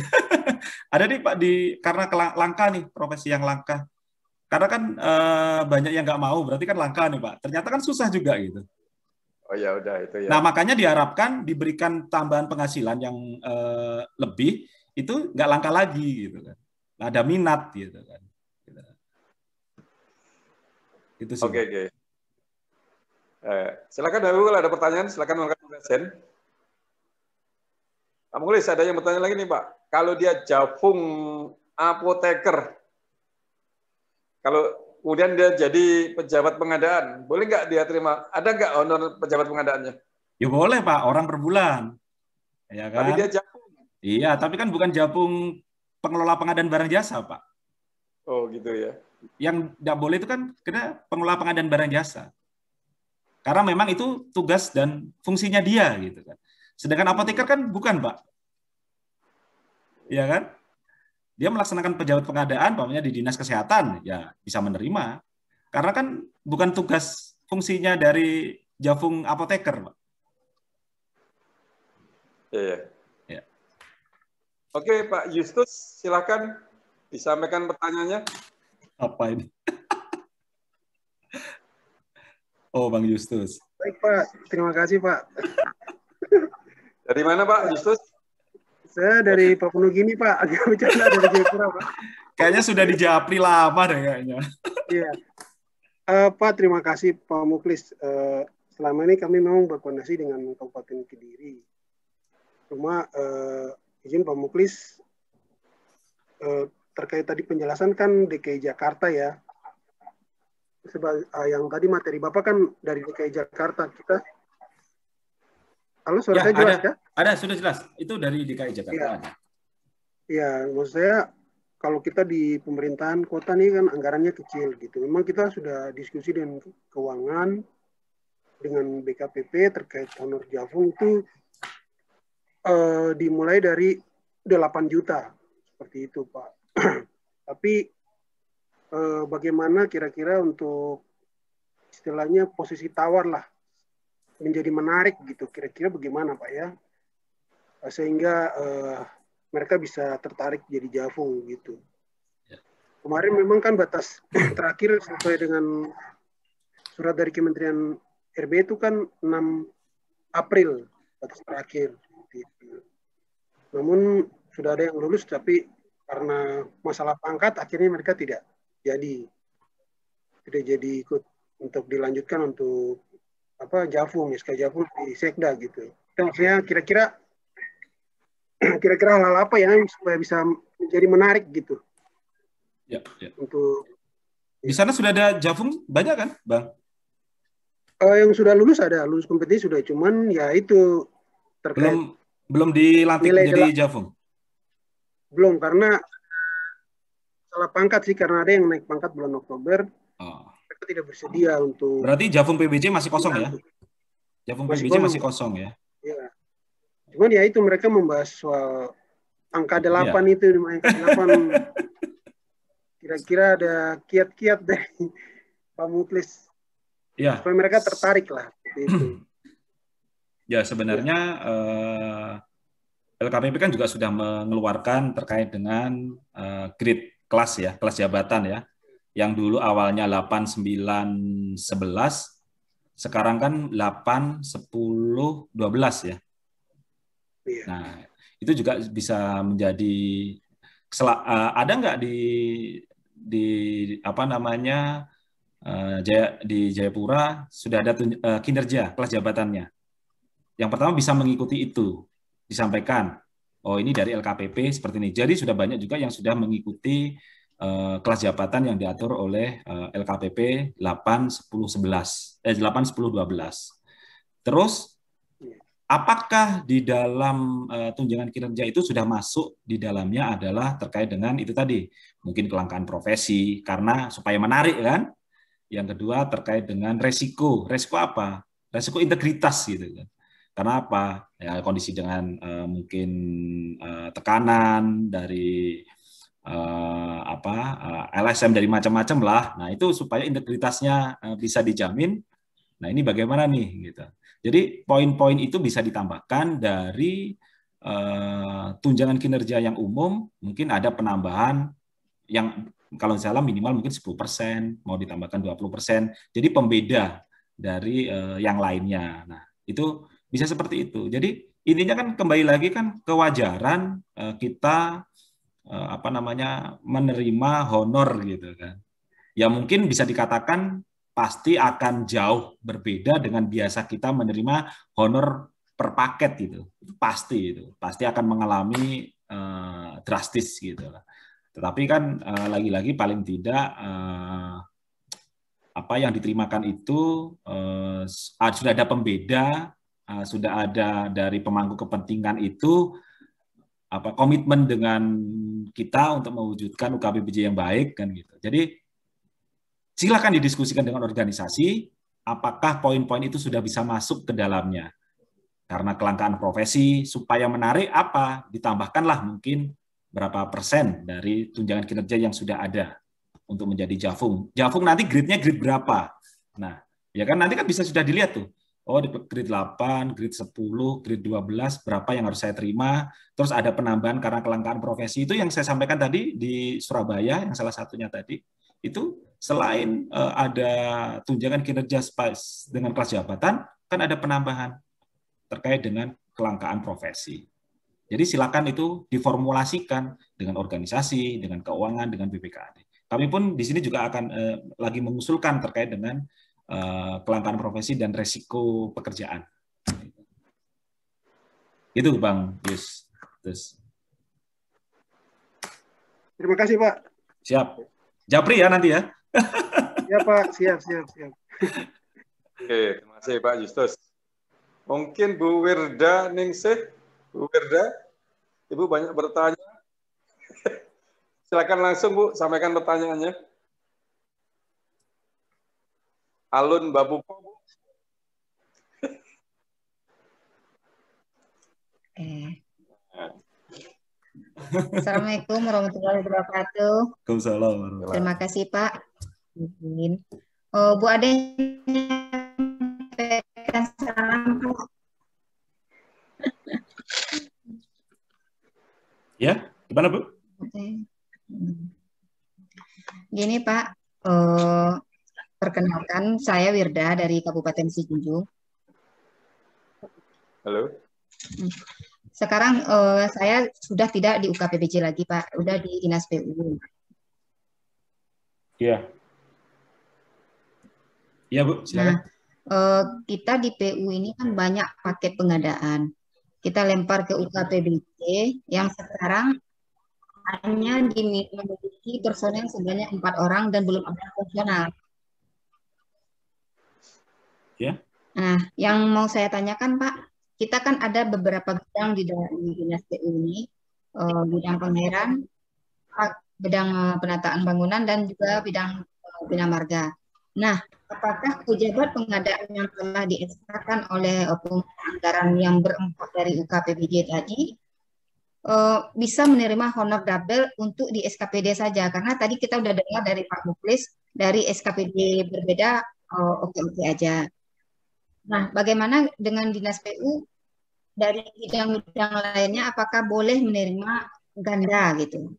Ada nih Pak karena langka nih profesi yang langka. Karena kan banyak yang nggak mau, berarti kan langka nih Pak. Ternyata kan susah juga gitu. Oh ya udah itu ya. Nah makanya diharapkan diberikan tambahan penghasilan yang lebih itu nggak langka lagi gitu kan. Ada minat gitu kan. Itu sih. Oke. Silakan Bapak kalau ada pertanyaan silakan mengangkat presiden. Pak Mulis, ada yang bertanya lagi nih Pak. Kalau dia Jafung apoteker, kalau kemudian dia jadi pejabat pengadaan, boleh nggak dia terima? Ada nggak honor pejabat pengadaannya? Ya boleh Pak, orang per bulan. Ya kan? Tapi dia Jafung. Iya, tapi kan bukan Jafung pengelola pengadaan barang jasa Pak. Oh gitu ya. Yang nggak boleh itu kan karena pengelola pengadaan barang jasa. Karena memang itu tugas dan fungsinya dia gitu kan. Sedangkan apoteker kan bukan, Pak. Iya kan? Dia melaksanakan pejabat pengadaan, umpamanya di Dinas Kesehatan, ya bisa menerima. Karena kan bukan tugas fungsinya dari Jafung apoteker, Pak. Iya. Ya. Oke, Pak Justus, silakan disampaikan pertanyaannya. Apa ini? Oh, Bang Justus. Baik Pak, terima kasih Pak. Dari mana Pak Justus? Saya dari Papua Nugini Pak, agak bercanda dari Jayapura Pak. Kayaknya sudah di Japri lama deh kayaknya. Iya. Pak, terima kasih Pak Muklis. Selama ini kami memang berkoordinasi dengan Kabupaten Kediri. Cuma izin Pak Muklis, terkait tadi penjelasan kan DKI Jakarta ya. Yang tadi materi Bapak kan dari DKI Jakarta. Kita halo, suara saya jelas ya? Ada, sudah jelas. Itu dari DKI Jakarta. Iya, maksud saya kalau kita di pemerintahan kota nih kan anggarannya kecil gitu. Memang kita sudah diskusi dengan keuangan, dengan BKPP terkait honor Javung itu dimulai dari 8 juta. Seperti itu, Pak. Tapi bagaimana kira-kira untuk istilahnya posisi tawar lah, menjadi menarik gitu, kira-kira bagaimana Pak ya, sehingga mereka bisa tertarik jadi Javung gitu. Kemarin memang kan batas terakhir sesuai dengan surat dari Kementerian RB itu kan 6 April batas terakhir gitu. Namun sudah ada yang lulus tapi karena masalah pangkat akhirnya mereka tidak jadi ikut untuk dilanjutkan untuk Javung, SK Javung di Sekda gitu. Maksudnya kira-kira hal-hal apa yang supaya bisa menjadi menarik gitu. Ya. Untuk di sana sudah ada Javung banyak kan, Bang? Yang sudah lulus kompetisi sudah, cuman ya itu terkait belum dilantik menjadi Javung. Belum, karena salah pangkat sih, karena ada yang naik pangkat bulan Oktober. Mereka tidak bersedia untuk. Berarti Javung PBJ masih kosong ya? Javung PBJ masih kosong ya? Iya. Cuman ya itu mereka membahas soal angka 8 itu, angka 8. Kira-kira ada kiat-kiat dari Pak Muklis. Ya. Supaya mereka tertarik lah. Itu. Ya sebenarnya LKPP kan juga sudah mengeluarkan terkait dengan grade kelas ya, kelas jabatan ya. Yang dulu awalnya 8, 9, 11, sekarang kan 8, 10, 12 ya. Iya. Nah, itu juga bisa menjadi ada nggak di apa namanya di Jayapura sudah ada kinerja kelas jabatannya. Yang pertama bisa mengikuti itu, disampaikan, oh ini dari LKPP seperti ini. Jadi sudah banyak juga yang sudah mengikuti kelas jabatan yang diatur oleh LKPP 8, 10, 11, 8, 10, 12. Terus apakah di dalam tunjangan kinerja itu sudah masuk di dalamnya adalah terkait dengan itu tadi, mungkin kelangkaan profesi karena supaya menarik kan? Yang kedua terkait dengan resiko apa? Resiko integritas gitu kan. Karena apa? Ya, kondisi dengan mungkin tekanan dari LSM dari macam-macam lah. Nah itu supaya integritasnya bisa dijamin. Nah ini bagaimana nih? Gitu. Jadi poin-poin itu bisa ditambahkan dari tunjangan kinerja yang umum. Mungkin ada penambahan yang kalau salah minimal mungkin 10%, mau ditambahkan 20%. Jadi pembeda dari yang lainnya. Nah itu bisa seperti itu. Jadi intinya kan kembali lagi kan kewajaran kita menerima honor gitu kan. Ya mungkin bisa dikatakan pasti akan jauh berbeda dengan biasa kita menerima honor per paket gitu. Pasti akan mengalami drastis gitu. Tetapi kan lagi-lagi paling tidak apa yang diterimakan itu sudah ada pembeda, sudah ada dari pemangku kepentingan itu komitmen dengan kita untuk mewujudkan UKPBJ yang baik kan gitu. Jadi silakan didiskusikan dengan organisasi apakah poin-poin itu sudah bisa masuk ke dalamnya. Karena kelangkaan profesi supaya menarik ditambahkanlah mungkin berapa persen dari tunjangan kinerja yang sudah ada untuk menjadi Javung. Javung nanti grade-nya grade berapa? Nah, ya kan nanti kan bisa sudah dilihat tuh. Oh, di grade 8, grade 10, grade 12, berapa yang harus saya terima. Terus ada penambahan karena kelangkaan profesi. Itu yang saya sampaikan tadi di Surabaya, yang salah satunya tadi. Itu selain ada tunjangan kinerja dengan kelas jabatan, kan ada penambahan terkait dengan kelangkaan profesi. Jadi silakan itu diformulasikan dengan organisasi, dengan keuangan, dengan BPKAD. Kami pun di sini juga akan lagi mengusulkan terkait dengan kelangkaan profesi dan resiko pekerjaan. Itu Bang Yus. Terima kasih Pak. Siap. Japri ya nanti ya. Ya Pak, siap. Oke, terima kasih Pak Justus. Mungkin Bu Wirda Ningsih. Bu Wirda, Ibu banyak bertanya. Silakan langsung Bu, sampaikan pertanyaannya. Alun Mbak Pupo, Bu. Assalamualaikum warahmatullahi wabarakatuh. Waalaikumsalam. Terima kasih Pak. Bu Ade salam Pak. Ya, gimana Bu? Gini Pak, perkenalkan saya Wirda dari Kabupaten Sijunjung. Halo. Sekarang saya sudah tidak di UKPBJ lagi Pak, udah di Dinas PU. Iya. Iya Bu, silakan. Nah, kita di PU ini kan banyak paket pengadaan. Kita lempar ke UKPBJ yang sekarang hanya memiliki personel sebanyak 4 orang dan belum ada fungsional. Ya. Nah, yang mau saya tanyakan Pak, kita kan ada beberapa bidang di Dinas PU ini, bidang pengairan, bidang penataan bangunan, dan juga bidang bina marga. Nah, apakah pejabat pengadaan yang telah dieskakan oleh anggaran yang berempat dari UKPBJ tadi bisa menerima honor double untuk di SKPD saja? Karena tadi kita udah dengar dari Pak Muklis, dari SKPD berbeda, oke-oke aja. Nah, bagaimana dengan Dinas PU dari bidang-bidang lainnya, apakah boleh menerima ganda gitu?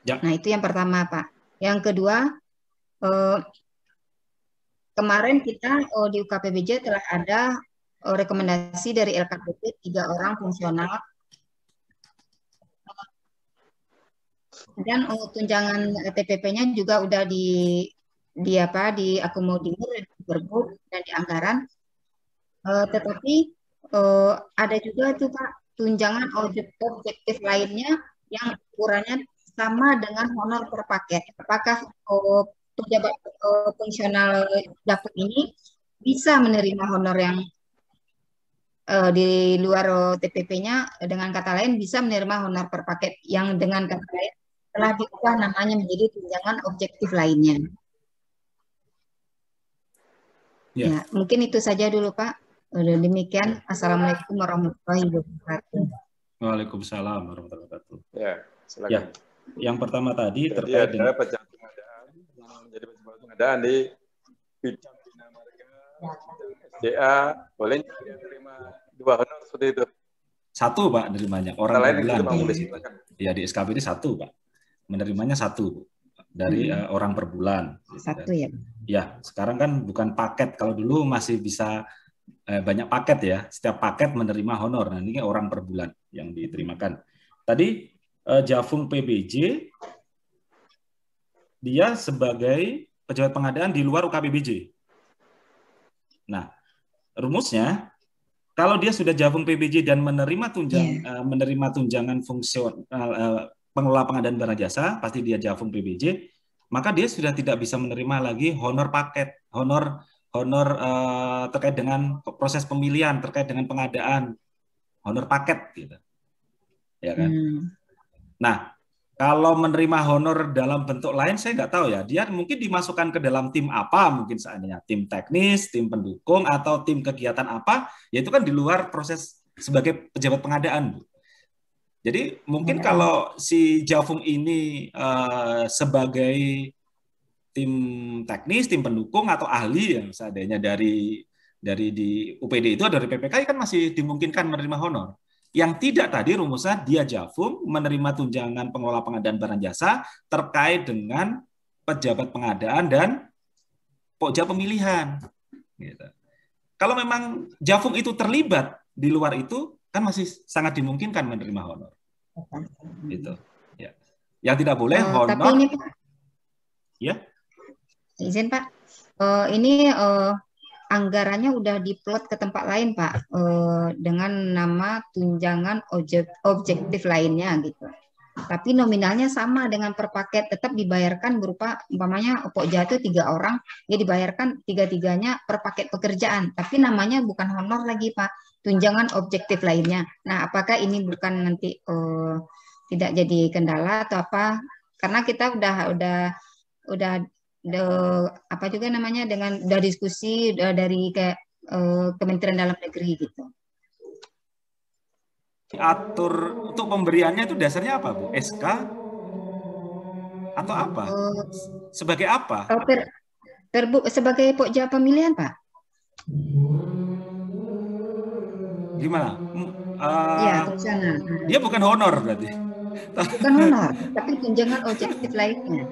Ya. Nah, itu yang pertama, Pak. Yang kedua, kemarin kita di UKPBJ telah ada rekomendasi dari LKPP 3 orang fungsional. Dan tunjangan TPP-nya juga udah diakomodir di Pergub dan di anggaran. Tetapi ada juga tuh Pak tunjangan objektif lainnya yang ukurannya sama dengan honor per paket. Apakah pejabat fungsional dapur ini bisa menerima honor yang di luar TPP-nya, dengan kata lain bisa menerima honor per paket yang dengan kata lain telah diubah namanya menjadi tunjangan objektif lainnya. Ya, mungkin itu saja dulu Pak. Demikian. Assalamualaikum warahmatullahi wabarakatuh. Waalaikumsalam warahmatullahi wabarakatuh. Ya, silakan. Ya. Yang pertama tadi jadi terkait dengan pejabat pengadaan yang menjadi pejabat pengadaan di bidang bina marga, SDA, boleh menerima 2 honor seperti itu? 1 Pak nerimanya, orang per bulan. Ya di SKPD 1 Pak, menerimanya 1 dari orang per bulan. 1 ya? Ya, sekarang kan bukan paket. Kalau dulu masih bisa banyak paket ya, setiap paket menerima honor. Nah ini orang per bulan yang diterimakan. Tadi Jafung PBJ dia sebagai pejabat pengadaan di luar UKPBJ. Nah, rumusnya kalau dia sudah Jafung PBJ dan menerima tunjangan fungsional pengelola pengadaan barang jasa, pasti dia Jafung PBJ, maka dia sudah tidak bisa menerima lagi honor paket, honor terkait dengan proses pemilihan, terkait dengan pengadaan, honor paket gitu. Ya kan? Nah, kalau menerima honor dalam bentuk lain, saya nggak tahu ya. Dia mungkin dimasukkan ke dalam tim apa, mungkin seandainya tim teknis, tim pendukung, atau tim kegiatan apa, ya itu kan di luar proses sebagai pejabat pengadaan. Jadi mungkin kalau si Jafung ini sebagai tim teknis, tim pendukung, atau ahli yang seandainya dari di UPD itu, dari PPK kan masih dimungkinkan menerima honor. Yang tidak tadi rumusnya dia Jafung menerima tunjangan pengelola pengadaan barang jasa terkait dengan pejabat pengadaan dan pokja pemilihan. Gitu. Kalau memang Jafung itu terlibat di luar itu, kan masih sangat dimungkinkan menerima honor. Gitu. Ya. Yang tidak boleh honor. Tapi ini Pak, ya. Izin Pak, ini anggarannya udah diplot ke tempat lain Pak, dengan nama tunjangan objektif lainnya gitu. Tapi nominalnya sama dengan per paket, tetap dibayarkan berupa umpamanya pokja itu 3 orang, dia dibayarkan 3-3-nya per paket pekerjaan. Tapi namanya bukan honor lagi Pak, tunjangan objektif lainnya. Nah, apakah ini bukan nanti tidak jadi kendala atau apa? Karena kita udah apa juga namanya dengan udah diskusi dari kayak Kementerian Dalam Negeri gitu. Atur untuk pemberiannya itu dasarnya apa Bu? SK atau apa? Sebagai apa? Sebagai pokja pemilihan Pak. Gimana? Ya, tunjangan. Dia bukan honor berarti. Bukan honor, tapi tunjangan objektif lainnya.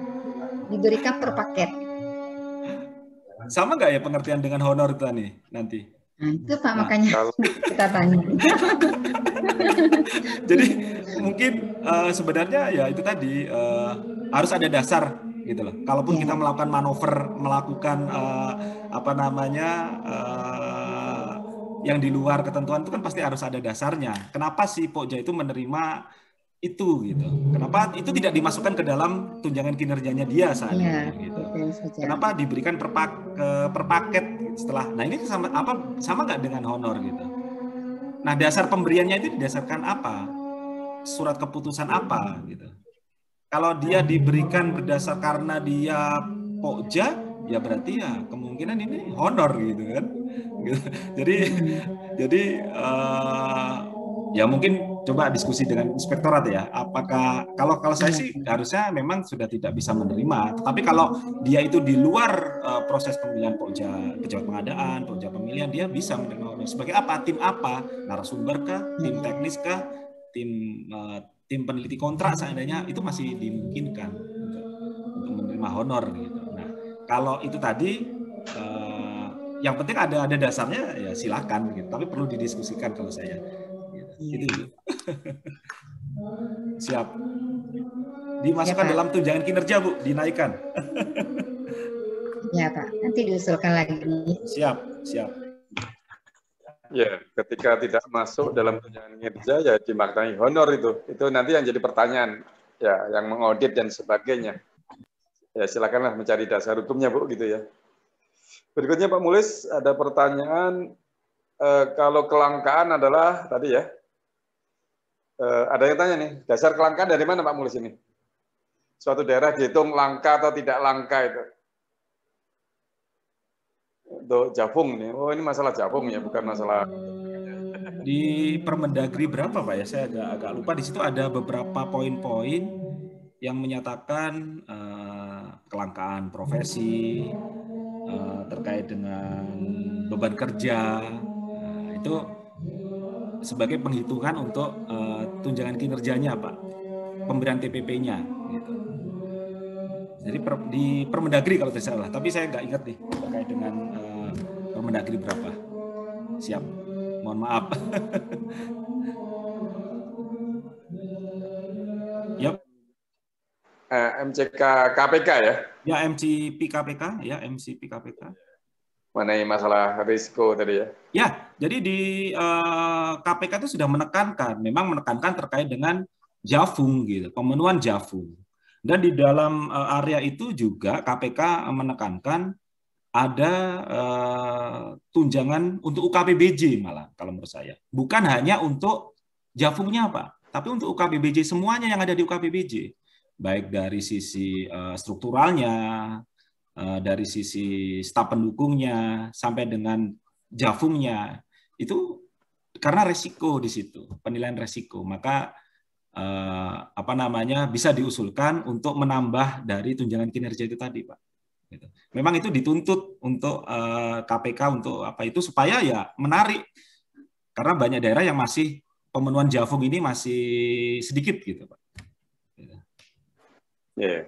Diberikan per paket. Sama nggak ya pengertian dengan honor itu nih nanti? Nah, itu Pak makanya kita tanya. Jadi mungkin sebenarnya ya itu tadi harus ada dasar gitu loh. Kalaupun kita melakukan manuver, melakukan apa namanya yang di luar ketentuan itu kan pasti harus ada dasarnya. Kenapa si pokja itu menerima itu gitu. Kenapa itu tidak dimasukkan ke dalam tunjangan kinerjanya dia saat ini gitu. Kenapa diberikan per paket setelah. Nah, ini sama nggak dengan honor gitu. Nah, dasar pemberiannya itu didasarkan apa? Surat keputusan apa gitu. Kalau dia diberikan berdasar karena dia pokja, ya berarti ya kemungkinan ini honor gitu kan. Jadi ya mungkin coba diskusi dengan inspektorat ya. Apakah kalau saya sih harusnya memang sudah tidak bisa menerima. Tapi kalau dia itu di luar proses pemilihan pokja, pejabat pengadaan, pokja pemilihan, dia bisa menerima honor. Sebagai apa? Tim apa? Narasumber kah? Tim teknis kah? Tim peneliti kontrak seandainya itu masih dimungkinkan untuk menerima honor gitu. Nah, kalau itu tadi yang penting ada dasarnya ya silakan gitu. Tapi perlu didiskusikan kalau saya. Gitu. Itu. Siap. Dimasukkan dalam tunjangan kinerja, Bu, dinaikkan. Ya, Pak. Nanti diusulkan lagi. Siap. Ya, ketika tidak masuk dalam tunjangan kinerja ya dimaknai honor itu. Itu nanti yang jadi pertanyaan ya, yang mengaudit dan sebagainya. Ya, silakanlah mencari dasar hukumnya, Bu, gitu ya. Berikutnya Pak Mulis ada pertanyaan kalau kelangkaan adalah tadi ya. Ada yang tanya nih, dasar kelangkaan dari mana Pak Mulis ini? Suatu daerah dihitung langka atau tidak langka itu. Untuk Jafung nih, oh ini masalah Jafung ya, bukan masalah. Di Permendagri berapa Pak ya? Saya agak lupa. Di situ ada beberapa poin-poin yang menyatakan kelangkaan profesi terkait dengan beban kerja. Itu sebagai penghitungan untuk tunjangan kinerjanya Pak, pemberian TPP-nya gitu. Jadi di Permendagri kalau tidak salah, tapi saya nggak ingat nih terkait dengan Permendagri berapa. Siap, mohon maaf. Yap. MCK KPK ya? Ya MCP KPK, ya MCP KPK. Mengenai masalah risiko tadi ya? Ya, jadi di KPK itu sudah menekankan terkait dengan Jafung gitu, pemenuhan Jafung. Dan di dalam area itu juga KPK menekankan ada tunjangan untuk UKPBJ malah kalau menurut saya. Bukan hanya untuk Jafungnya Pak, tapi untuk UKPBJ semuanya yang ada di UKPBJ. Baik dari sisi strukturalnya, dari sisi staf pendukungnya sampai dengan Jafungnya itu karena resiko di situ, penilaian resiko, maka bisa diusulkan untuk menambah dari tunjangan kinerja itu tadi Pak. Memang itu dituntut untuk KPK untuk apa itu supaya ya menarik karena banyak daerah yang masih pemenuhan Javung ini masih sedikit gitu, Pak. Yeah.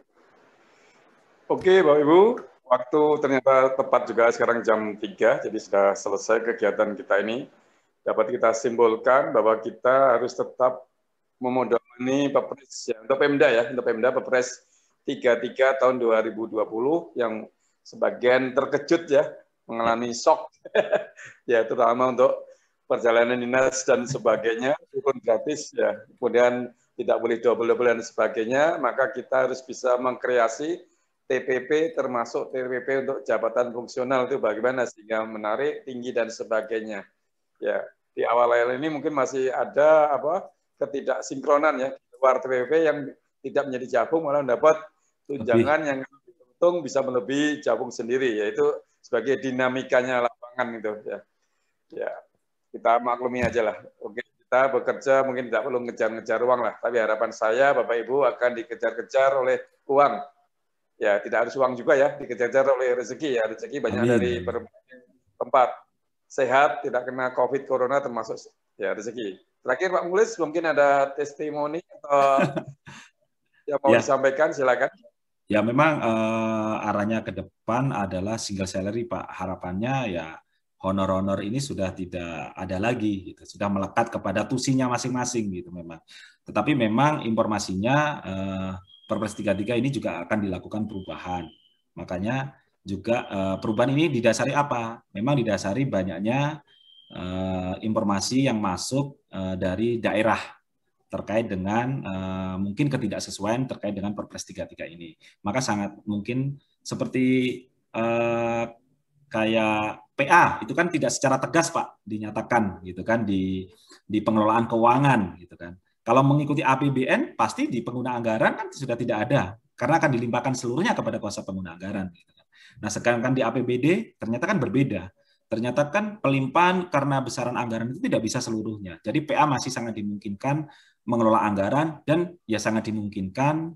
Oke, Bapak Ibu, waktu ternyata tepat juga sekarang jam 3, jadi sudah selesai kegiatan kita ini. Dapat kita simpulkan bahwa kita harus tetap memedomani Perpres ya, untuk Pemda ya, untuk Pemda Perpres 33 tahun 2020 yang sebagian terkejut ya, mengalami shock ya, terutama untuk perjalanan dinas dan sebagainya, turun gratis ya, kemudian tidak boleh double-double dan sebagainya, maka kita harus bisa mengkreasi TPP termasuk TPP untuk jabatan fungsional itu bagaimana sehingga menarik, tinggi dan sebagainya. Ya, di awal-awal ini mungkin masih ada ketidaksinkronan ya, luar TPP yang tidak menjadi Javung malah dapat tunjangan yang untung bisa melebihi Javung sendiri, yaitu sebagai dinamikanya lapangan gitu ya. Ya, kita maklumi aja lah. Oke, kita bekerja mungkin tidak perlu ngejar-ngejar uang lah, tapi harapan saya Bapak Ibu akan dikejar-kejar oleh uang. Ya, tidak harus uang juga ya, dikejar-kejar oleh rezeki ya. Rezeki banyak dari berbagai tempat. Sehat, tidak kena COVID, Corona termasuk ya rezeki. Terakhir Pak Mulis, mungkin ada testimoni atau yang mau disampaikan, silakan. Ya, memang arahnya ke depan adalah single salary, Pak. Harapannya ya honor-honor ini sudah tidak ada lagi, gitu. Sudah melekat kepada tusinya masing-masing, gitu memang. Tetapi memang informasinya Perpres 33 ini juga akan dilakukan perubahan. Makanya juga perubahan ini didasari apa? Memang didasari banyaknya informasi yang masuk dari daerah terkait dengan mungkin ketidaksesuaian terkait dengan Perpres 33 ini. Maka sangat mungkin seperti kayak PA itu kan tidak secara tegas Pak dinyatakan gitu kan di pengelolaan keuangan gitu kan. Kalau mengikuti APBN pasti di pengguna anggaran kan sudah tidak ada karena akan dilimpahkan seluruhnya kepada kuasa pengguna anggaran gitu kan. Nah, sekarang kan di APBD ternyata kan berbeda. Ternyata kan pelimpahan karena besaran anggaran itu tidak bisa seluruhnya. Jadi PA masih sangat dimungkinkan mengelola anggaran dan ya sangat dimungkinkan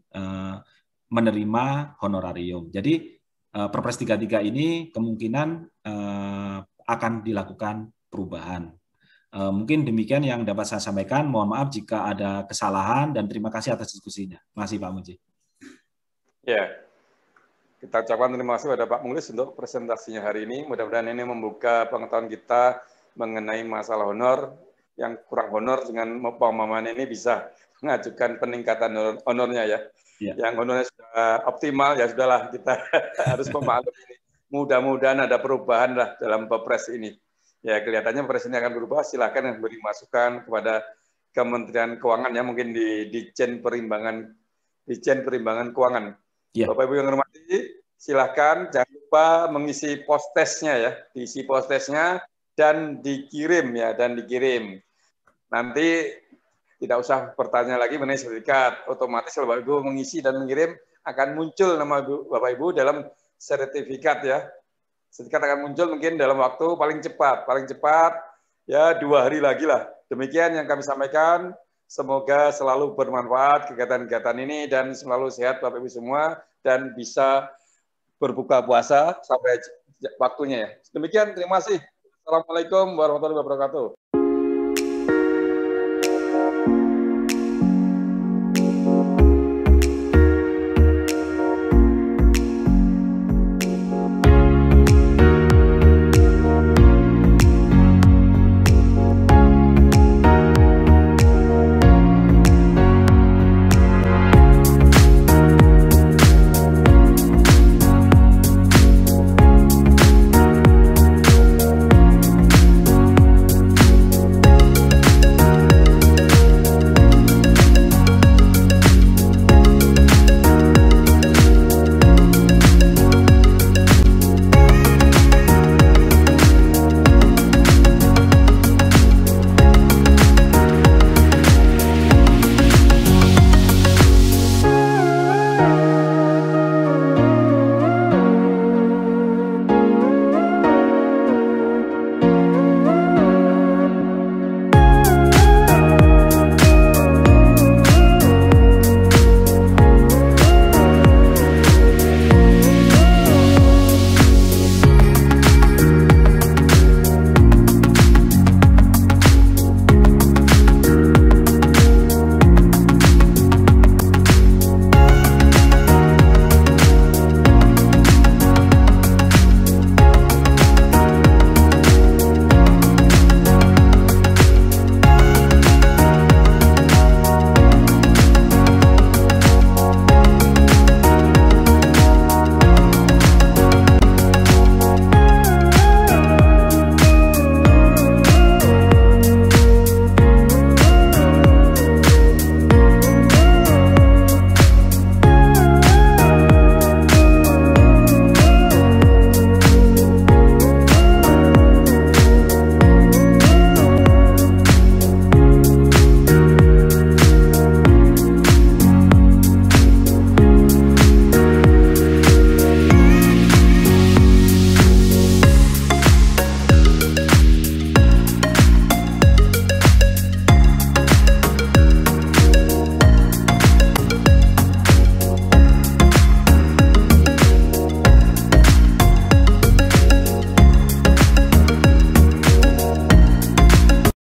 menerima honorarium. Jadi Perpres 33 ini kemungkinan akan dilakukan perubahan. Mungkin demikian yang dapat saya sampaikan. Mohon maaf jika ada kesalahan dan terima kasih atas diskusinya. Terima kasih Pak Muji. Ya, kita ucapkan terima kasih kepada Pak Mulis untuk presentasinya hari ini. Mudah-mudahan ini membuka pengetahuan kita mengenai masalah honor. Yang kurang honor dengan pemahaman ini bisa mengajukan peningkatan honornya ya. Ya. Yang honornya sudah optimal ya sudahlah, kita harus memaklumi ini. Mudah-mudahan ada perubahan lah dalam Perpres ini. Ya, kelihatannya Perpres ini akan berubah. Silakan yang beri masukan kepada Kementerian Keuangan ya, mungkin di Ditjen Perimbangan Keuangan. Ya. Bapak Ibu yang hormati, silakan jangan lupa mengisi post-testnya ya, diisi post-testnya dan dikirim ya, Nanti tidak usah bertanya lagi mengenai sertifikat, otomatis kalau Bapak Ibu mengisi dan mengirim akan muncul nama Bapak Ibu dalam sertifikat ya. Sertifikat akan muncul mungkin dalam waktu paling cepat ya 2 hari lagi lah. Demikian yang kami sampaikan. Semoga selalu bermanfaat kegiatan-kegiatan ini dan selalu sehat Bapak Ibu semua dan bisa berbuka puasa sampai waktunya ya. Demikian, terima kasih. Assalamualaikum warahmatullahi wabarakatuh.